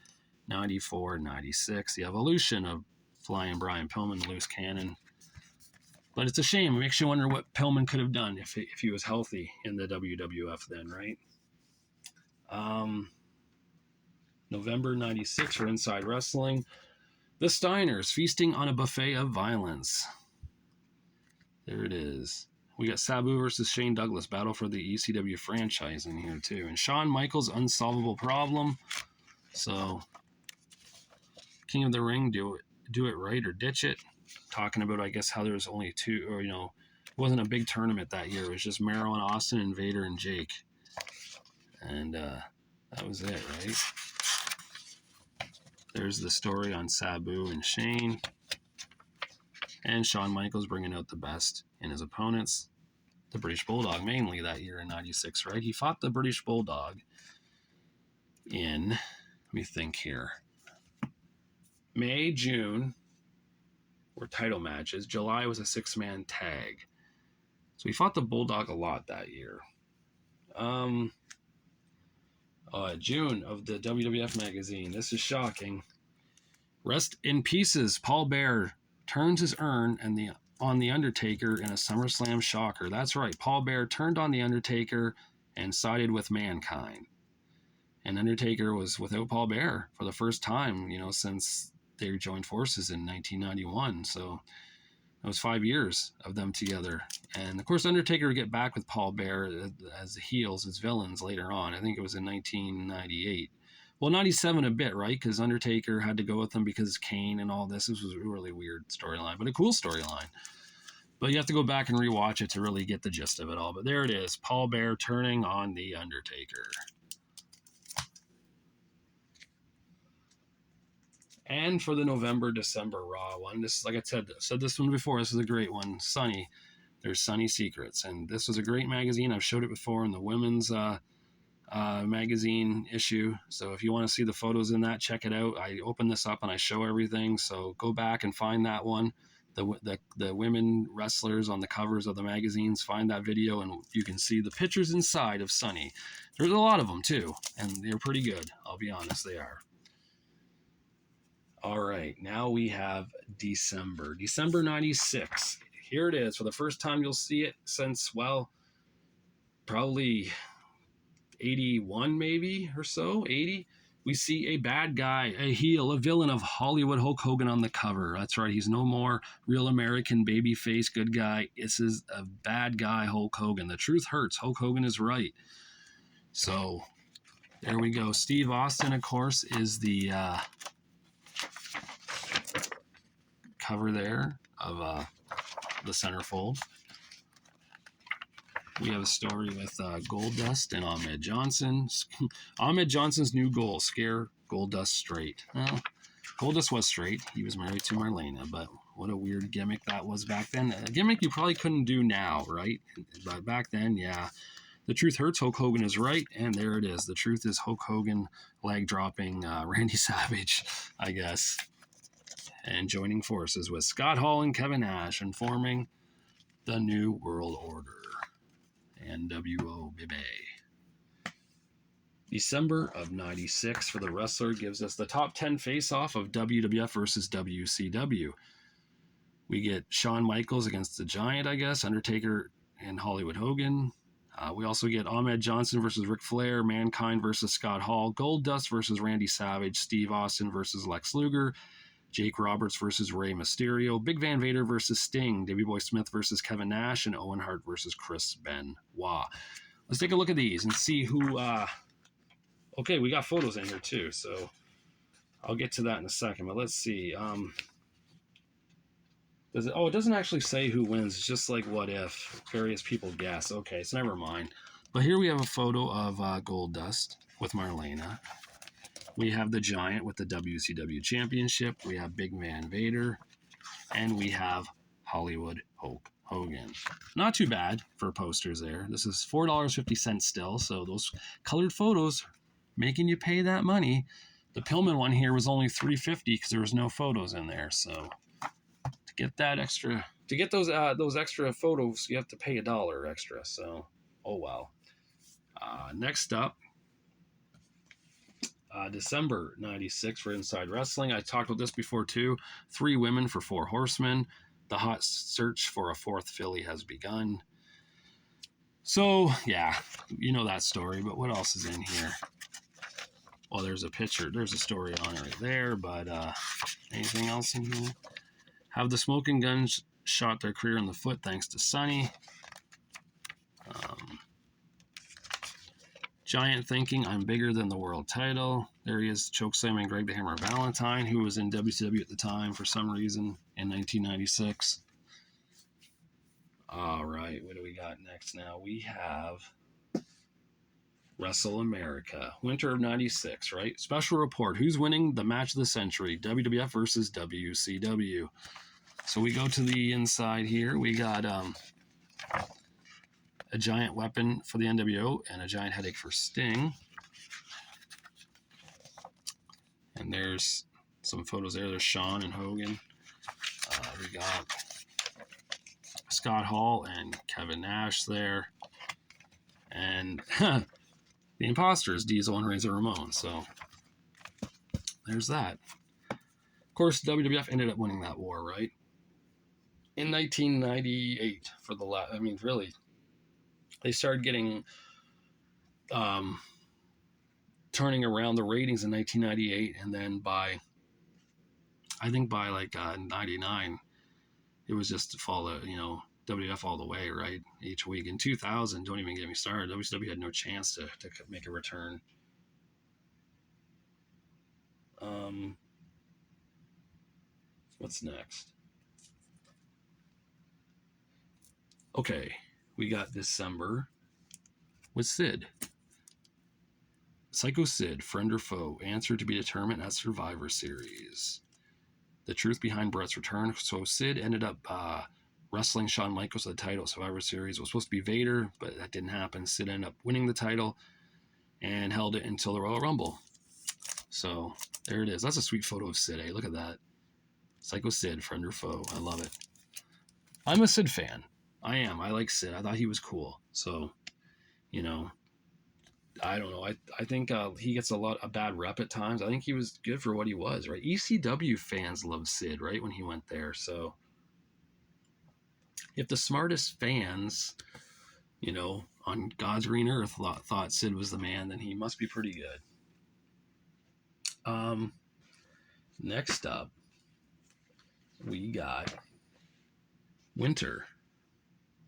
94, 96. The evolution of Flying Brian Pillman, loose cannon. But it's a shame. It makes you wonder what Pillman could have done if he was healthy in the WWF then, right? November 96 for Inside Wrestling. The Steiners feasting on a buffet of violence. There it is. We got Sabu versus Shane Douglas, battle for the ECW franchise in here too. And Shawn Michaels' unsolvable problem. So, King of the Ring, do it right or ditch it. Talking about, I guess, how there was only two, or, it wasn't a big tournament that year. It was just Mero and Austin and Vader and Jake. And that was it, right? There's the story on Sabu and Shane. And Shawn Michaels bringing out the best in his opponents. The British Bulldog, mainly that year in 96, right? He fought the British Bulldog in, let me think here, May, June were title matches. July was a 6-man tag. So he fought the Bulldog a lot that year. June of the WWF magazine. This is shocking. Rest in pieces. Paul Bearer turns his urn on the Undertaker in a SummerSlam shocker. That's right. Paul Bearer turned on the Undertaker and sided with Mankind. And Undertaker was without Paul Bearer for the first time, since they joined forces in 1991. So it was 5 years of them together. And of course, Undertaker would get back with Paul Bearer as the heels, as villains later on. I think it was in 1998. Well, 97 a bit, right? Because Undertaker had to go with them because Kane and all this. This was a really weird storyline, but a cool storyline. But you have to go back and rewatch it to really get the gist of it all. But there it is. Paul Bearer turning on the Undertaker. And for the November-December Raw one, this is, like I said this one before, this is a great one. Sunny. There's Sunny Secrets. And this was a great magazine. I've showed it before in the women's magazine issue. So if you want to see the photos in that, check it out. I open this up and I show everything. So go back and find that one. The women wrestlers on the covers of the magazines, find that video and you can see the pictures inside of Sunny. There's a lot of them too. And they're pretty good. I'll be honest, they are. All right, now we have December 96. Here it is. For the first time, you'll see it since, probably 81 maybe or so, 80. We see a bad guy, a heel, a villain of Hollywood, Hulk Hogan on the cover. That's right, he's no more real American babyface good guy. This is a bad guy, Hulk Hogan. The truth hurts. Hulk Hogan is right. So there we go. Steve Austin, of course, is the cover there of the centerfold. We have a story with Goldust and Ahmed Johnson. Ahmed Johnson's new goal, scare Goldust straight. Well, Goldust was straight. He was married to Marlena, but what a weird gimmick that was back then. A gimmick you probably couldn't do now, right? But back then, yeah. The truth hurts. Hulk Hogan is right. And there it is. The truth is Hulk Hogan leg dropping Randy Savage, I guess. And joining forces with Scott Hall and Kevin Nash and forming the New World Order. NWO, baby. December of 96 for the Wrestler gives us the top 10 face-off of WWF versus WCW. We get Shawn Michaels against the Giant, I guess, Undertaker and Hollywood Hogan. We also get Ahmed Johnson versus Ric Flair, Mankind versus Scott Hall, Goldust versus Randy Savage, Steve Austin versus Lex Luger, Jake Roberts versus Rey Mysterio, Big Van Vader versus Sting, Davey Boy Smith versus Kevin Nash, and Owen Hart versus Chris Benoit. Let's take a look at these and see who... Okay, we got photos in here too, so I'll get to that in a second, but let's see. Does it? Oh, it doesn't actually say who wins. It's just like what if various people guess. Okay, so never mind. But here we have a photo of Goldust with Marlena. We have the Giant with the WCW Championship. We have Big Man Vader, and we have Hollywood Hulk Hogan. Not too bad for posters there. This is $4.50 still, so those colored photos making you pay that money. The Pillman one here was only $3.50 because there was no photos in there. So to get that extra, to get those extra photos, you have to pay $1 extra. So, oh well. Next up, December 96 for Inside Wrestling. I talked about this before too. 3 women for 4 horsemen. The hot search for a 4th Philly has begun. So, yeah, you know that story, but what else is in here? Well, there's a picture. There's a story on it right there, but anything else in here? Have the Smoking Guns shot their career in the foot thanks to Sonny. Giant thinking, I'm bigger than the world title. There he is, chokeslamming Greg the Hammer Valentine, who was in WCW at the time for some reason in 1996. All right, what do we got next now? We have Wrestle America, winter of 96, right? Special report, who's winning the match of the century? WWF versus WCW. So we go to the inside here. We got a giant weapon for the NWO and a giant headache for Sting. And there's some photos there. There's Shawn and Hogan. We got Scott Hall and Kevin Nash there. And the imposters, Diesel and Razor Ramon. So there's that. Of course, WWF ended up winning that war, right? In 1998 for the last, I mean, really, they started getting turning around the ratings in 1998, and then by like 99, it was just to follow, WWF all the way, right? Each week. In 2000, don't even get me started. WCW had no chance to make a return. What's next? Okay, we got December with Sid. Psycho Sid, friend or foe, answer to be determined at Survivor Series. The truth behind Brett's return. So Sid ended up wrestling Shawn Michaels at the title. Survivor Series was supposed to be Vader, but that didn't happen. Sid ended up winning the title and held it until the Royal Rumble. So there it is. That's a sweet photo of Sid. Hey, look at that. Psycho Sid, friend or foe. I love it. I'm a Sid fan. I am. I like Sid. I thought he was cool. So, I don't know. I think he gets a bad rep at times. I think he was good for what he was, right? ECW fans loved Sid, right, when he went there. So if the smartest fans, on God's green earth thought Sid was the man, then he must be pretty good. Next up, we got winter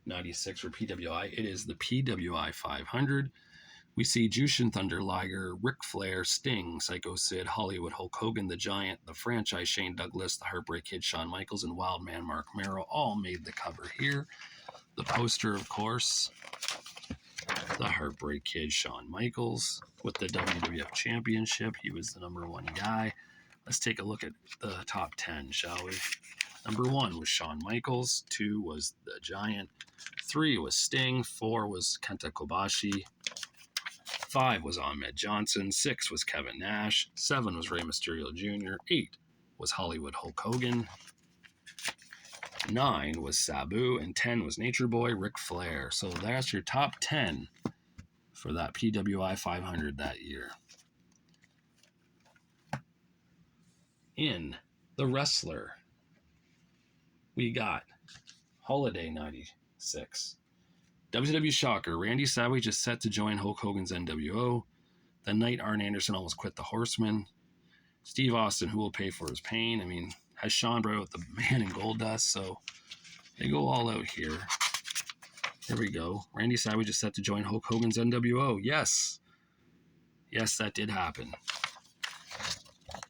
96 for PWI. It is the PWI 500. We see Jushin Thunder Liger, Ric Flair, Sting, Psycho Sid, Hollywood Hulk Hogan, The Giant, The Franchise Shane Douglas, The Heartbreak Kid Shawn Michaels, and Wildman Mark Merrow all made the cover here. The poster, of course, The Heartbreak Kid Shawn Michaels with the WWF Championship. He was the number 1 guy. Let's take a look at the top 10, shall we? Number 1 was Shawn Michaels. 2 was The Giant. 3 was Sting. 4 was Kenta Kobashi. 5 was Ahmed Johnson. 6 was Kevin Nash. 7 was Rey Mysterio Jr. 8 was Hollywood Hulk Hogan. 9 was Sabu. And 10 was Nature Boy Ric Flair. So that's your top 10 for that PWI 500 that year. In The Wrestler, we got Holiday 96. WCW Shocker, Randy Savage is set to join Hulk Hogan's NWO. The night Arn Anderson almost quit the Horsemen. Steve Austin, who will pay for his pain? I mean, has Shawn brought out the man in Goldust, so they go all out here. Here we go. Randy Savage is set to join Hulk Hogan's NWO. Yes. Yes, that did happen.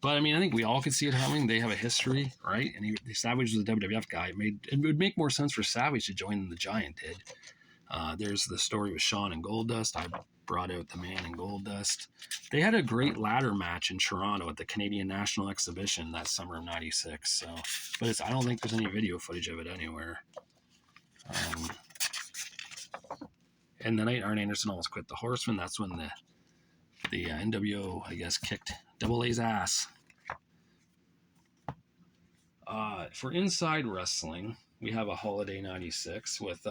But I mean, I think we all could see it coming. They have a history, right? And Savage was a WWF guy. It would make more sense for Savage to join than the Giant did. There's the story with Shawn and Goldust. I brought out the Man and Goldust. They had a great ladder match in Toronto at the Canadian National Exhibition that summer of '96. So, but I don't think there's any video footage of it anywhere. And the night Arn Anderson almost quit the Horsemen, that's when the NWO, I guess, kicked Double A's ass. For Inside Wrestling, we have a Holiday 96 with,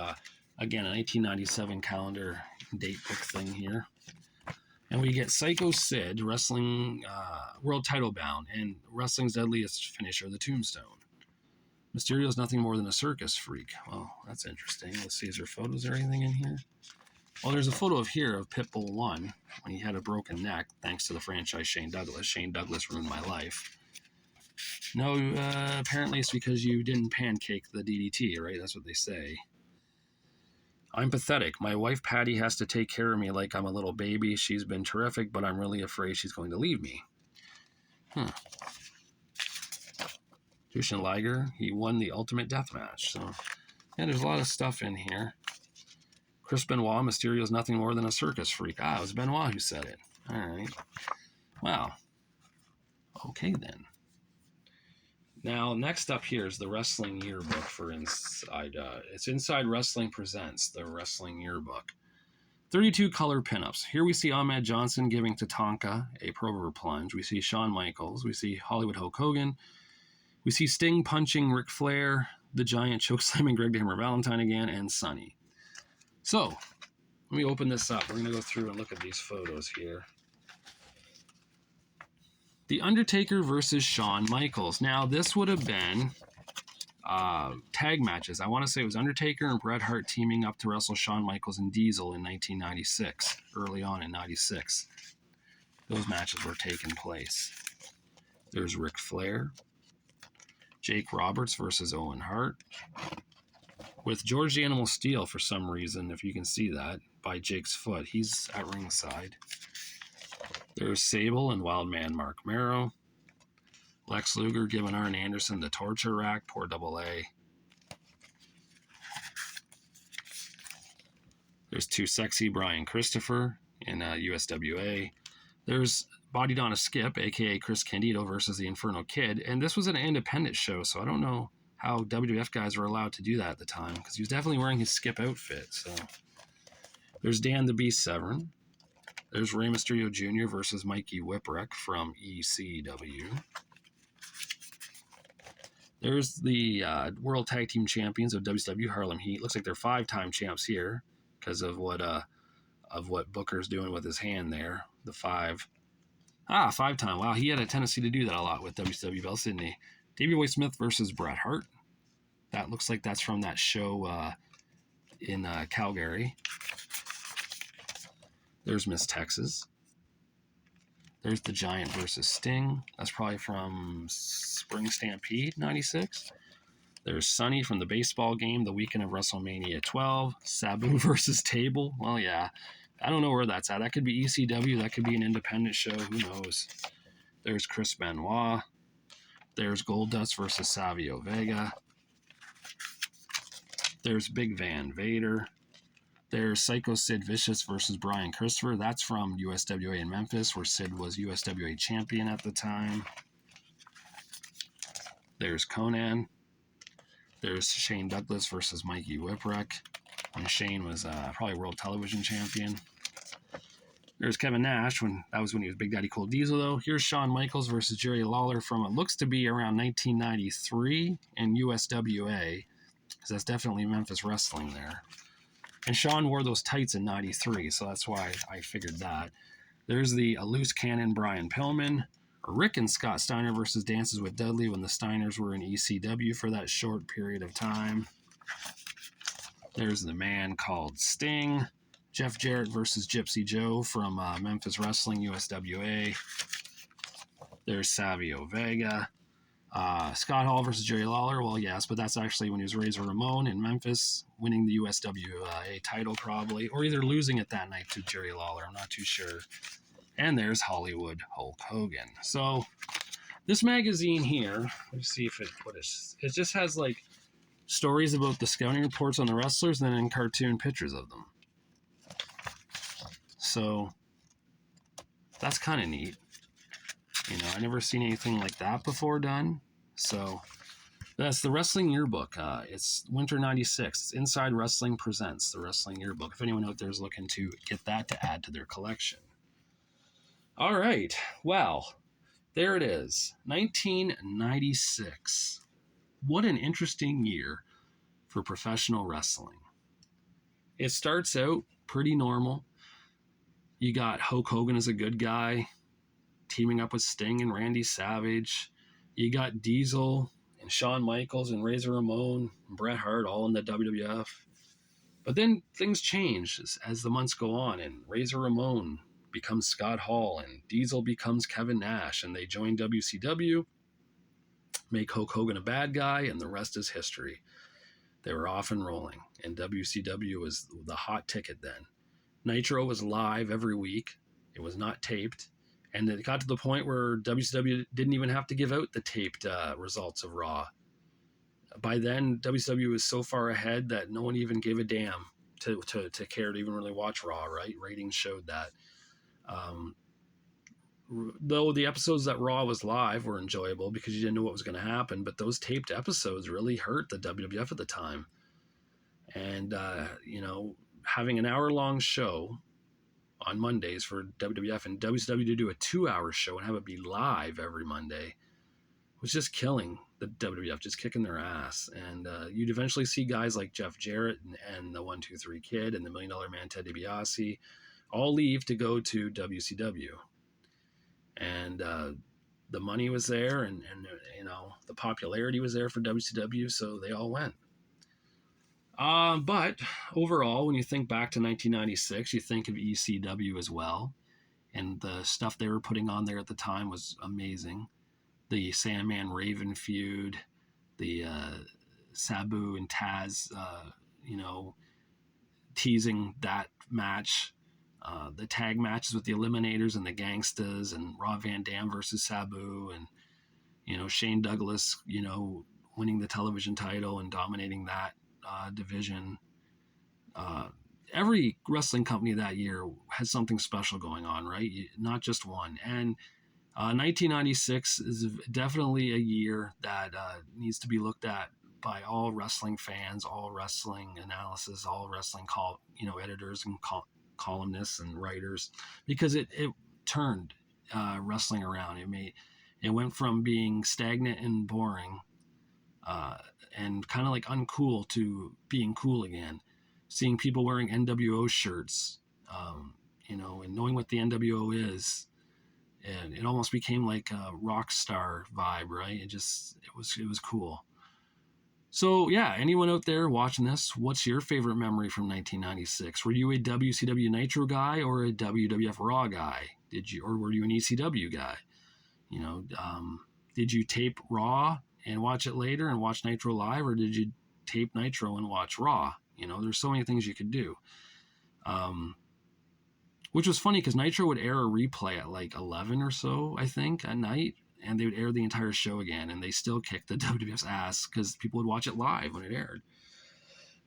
again, a 1997 calendar date book thing here. And we get Psycho Sid wrestling world title bound and wrestling's deadliest finisher, the Tombstone. Mysterio's nothing more than a circus freak. Well, that's interesting. Let's see, is there photos or anything in here? Well, there's a photo of Pitbull 1 when he had a broken neck, thanks to the franchise Shane Douglas. Shane Douglas ruined my life. No, apparently it's because you didn't pancake the DDT, right? That's what they say. I'm pathetic. My wife Patty has to take care of me like I'm a little baby. She's been terrific, but I'm really afraid she's going to leave me. Jushin Liger, he won the Ultimate Death Match. So, yeah, there's a lot of stuff in here. Chris Benoit, Mysterio's nothing more than a circus freak. It was Benoit who said it. All right. Wow. Okay, then. Now, next up here is the Wrestling Yearbook for Inside. It's Inside Wrestling Presents, the Wrestling Yearbook. 32 color pinups. Here we see Ahmed Johnson giving Tatanka a Pro River Plunge. We see Shawn Michaels. We see Hollywood Hulk Hogan. We see Sting punching Ric Flair, the Giant chokeslamming Greg the Hammer Valentine again, and Sonny. So, let me open this up. We're going to go through and look at these photos here. The Undertaker versus Shawn Michaels. Now, this would have been tag matches. I want to say it was Undertaker and Bret Hart teaming up to wrestle Shawn Michaels and Diesel in 1996, early on in 96. Those matches were taking place. There's Ric Flair, Jake Roberts versus Owen Hart, with George the Animal Steele for some reason, if you can see that, by Jake's foot. He's at ringside. There's Sable and Wildman Mark Marrow. Lex Luger giving Arn Anderson the torture rack. Poor Double A. There's Too Sexy Brian Christopher in USWA. There's Body Donna Skip, a.k.a. Chris Candido versus the Inferno Kid. And this was an independent show, so I don't know how WWF guys were allowed to do that at the time, because he was definitely wearing his Skip outfit. So there's Dan the Beast Severn. There's Rey Mysterio Jr. versus Mikey Whipwreck from ECW. There's the World Tag Team Champions of WCW, Harlem Heat. Looks like they're 5-time champs here because of what Booker's doing with his hand there. The 5. 5-time. Wow, he had a tendency to do that a lot with WCW belts, didn't he? Davey Boy Smith versus Bret Hart. That looks like that's from that show in Calgary. There's Miss Texas. There's the Giant versus Sting. That's probably from Spring Stampede 96. There's Sonny from the baseball game, the weekend of WrestleMania 12. Sabu versus Table. Well, yeah. I don't know where that's at. That could be ECW. That could be an independent show. Who knows? There's Chris Benoit. There's Goldust versus Savio Vega. There's Big Van Vader. There's Psycho Sid Vicious versus Brian Christopher. That's from USWA in Memphis, where Sid was USWA champion at the time. There's Conan. There's Shane Douglas versus Mikey Whipwreck, when Shane was probably world television champion. There's Kevin Nash, that was when he was Big Daddy Cool Diesel, though. Here's Shawn Michaels versus Jerry Lawler from what looks to be around 1993 in USWA, because that's definitely Memphis wrestling there. And Shawn wore those tights in 93, so that's why I figured that. There's the loose cannon Brian Pillman. Rick and Scott Steiner versus Dances with Dudley when the Steiners were in ECW for that short period of time. There's the Man Called Sting. Jeff Jarrett versus Gypsy Joe from Memphis Wrestling, USWA. There's Savio Vega. Scott Hall versus Jerry Lawler. Well, yes, but that's actually when he was Razor Ramon in Memphis, winning the USWA title probably, or either losing it that night to Jerry Lawler. I'm not too sure. And there's Hollywood Hulk Hogan. So This magazine here, let's see if it just has like stories about the scouting reports on the wrestlers and then cartoon pictures of them. So that's kind of neat. I never seen anything like that before done. So that's the Wrestling Yearbook. It's Winter 96. It's Inside Wrestling Presents, the Wrestling Yearbook. If anyone out there is looking to get that to add to their collection. All right. Well, there it is. 1996. What an interesting year for professional wrestling. It starts out pretty normal. You got Hulk Hogan as a good guy, teaming up with Sting and Randy Savage. You got Diesel and Shawn Michaels and Razor Ramon and Bret Hart all in the WWF. But then things change as the months go on, and Razor Ramon becomes Scott Hall and Diesel becomes Kevin Nash, and they join WCW, make Hulk Hogan a bad guy, and the rest is history. They were off and rolling, and WCW was the hot ticket then. Nitro was live every week. It was not taped. And it got to the point where WCW didn't even have to give out the taped results of Raw. By then, WCW was so far ahead that no one even gave a damn to care to even really watch Raw, right? Ratings showed that. Though the episodes that Raw was live were enjoyable because you didn't know what was going to happen, but those taped episodes really hurt the WWF at the time. And, having an hour-long show on Mondays for WWF and WCW to do a 2-hour show and have it be live every Monday was just killing the WWF, just kicking their ass. And you'd eventually see guys like Jeff Jarrett and the 1-2-3 Kid and the $1 Million Man Ted DiBiase all leave to go to WCW. And the money was there, and the popularity was there for WCW, so they all went. But overall, when you think back to 1996, you think of ECW as well. And the stuff they were putting on there at the time was amazing. The Sandman Raven feud, the Sabu and Taz, teasing that match. The tag matches with the Eliminators and the Gangstas, and Rob Van Dam versus Sabu, and, Shane Douglas, winning the television title and dominating that division. Every wrestling company that year had something special going on, right? Not just one. And 1996 is definitely a year that needs to be looked at by all wrestling fans, all wrestling analysis, all wrestling editors and columnists and writers, because it turned wrestling around. It went from being stagnant and boring and kind of like uncool to being cool again. Seeing people wearing NWO shirts, and knowing what the NWO is, and it almost became like a rock star vibe, right? It was cool. So yeah, anyone out there watching this, what's your favorite memory from 1996? Were you a WCW Nitro guy or a WWF Raw guy? Or were you an ECW guy? Did you tape Raw and watch it later and watch Nitro live, or did you tape Nitro and watch Raw? There's so many things you could do. Which was funny because Nitro would air a replay at like 11 or so, I think, at night, and they would air the entire show again, and they still kicked the WWF's ass because people would watch it live when it aired.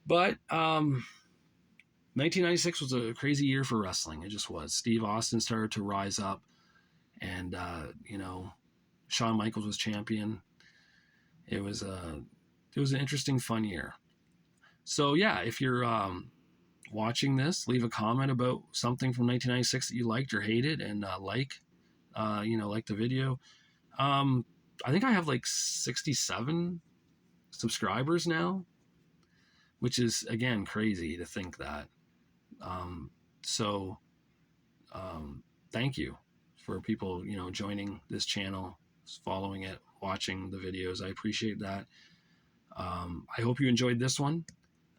But 1996 was a crazy year for wrestling. It just was. Steve Austin started to rise up, and Shawn Michaels was champion. It was an interesting, fun year. So yeah, if you're watching this, leave a comment about something from 1996 that you liked or hated, and like the video. I think I have like 67 subscribers now, which is, again, crazy to think that. Thank you for people, joining this channel, following it, watching the videos. I appreciate that. I hope you enjoyed this one.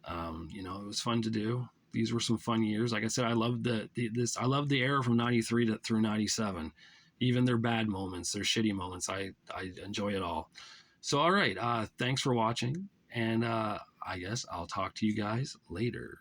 It was fun to do. These were some fun years. Like I said, I loved I loved the era from 93 through 97. Even their bad moments, their shitty moments, I enjoy it all. So, all right. Thanks for watching. And I guess I'll talk to you guys later.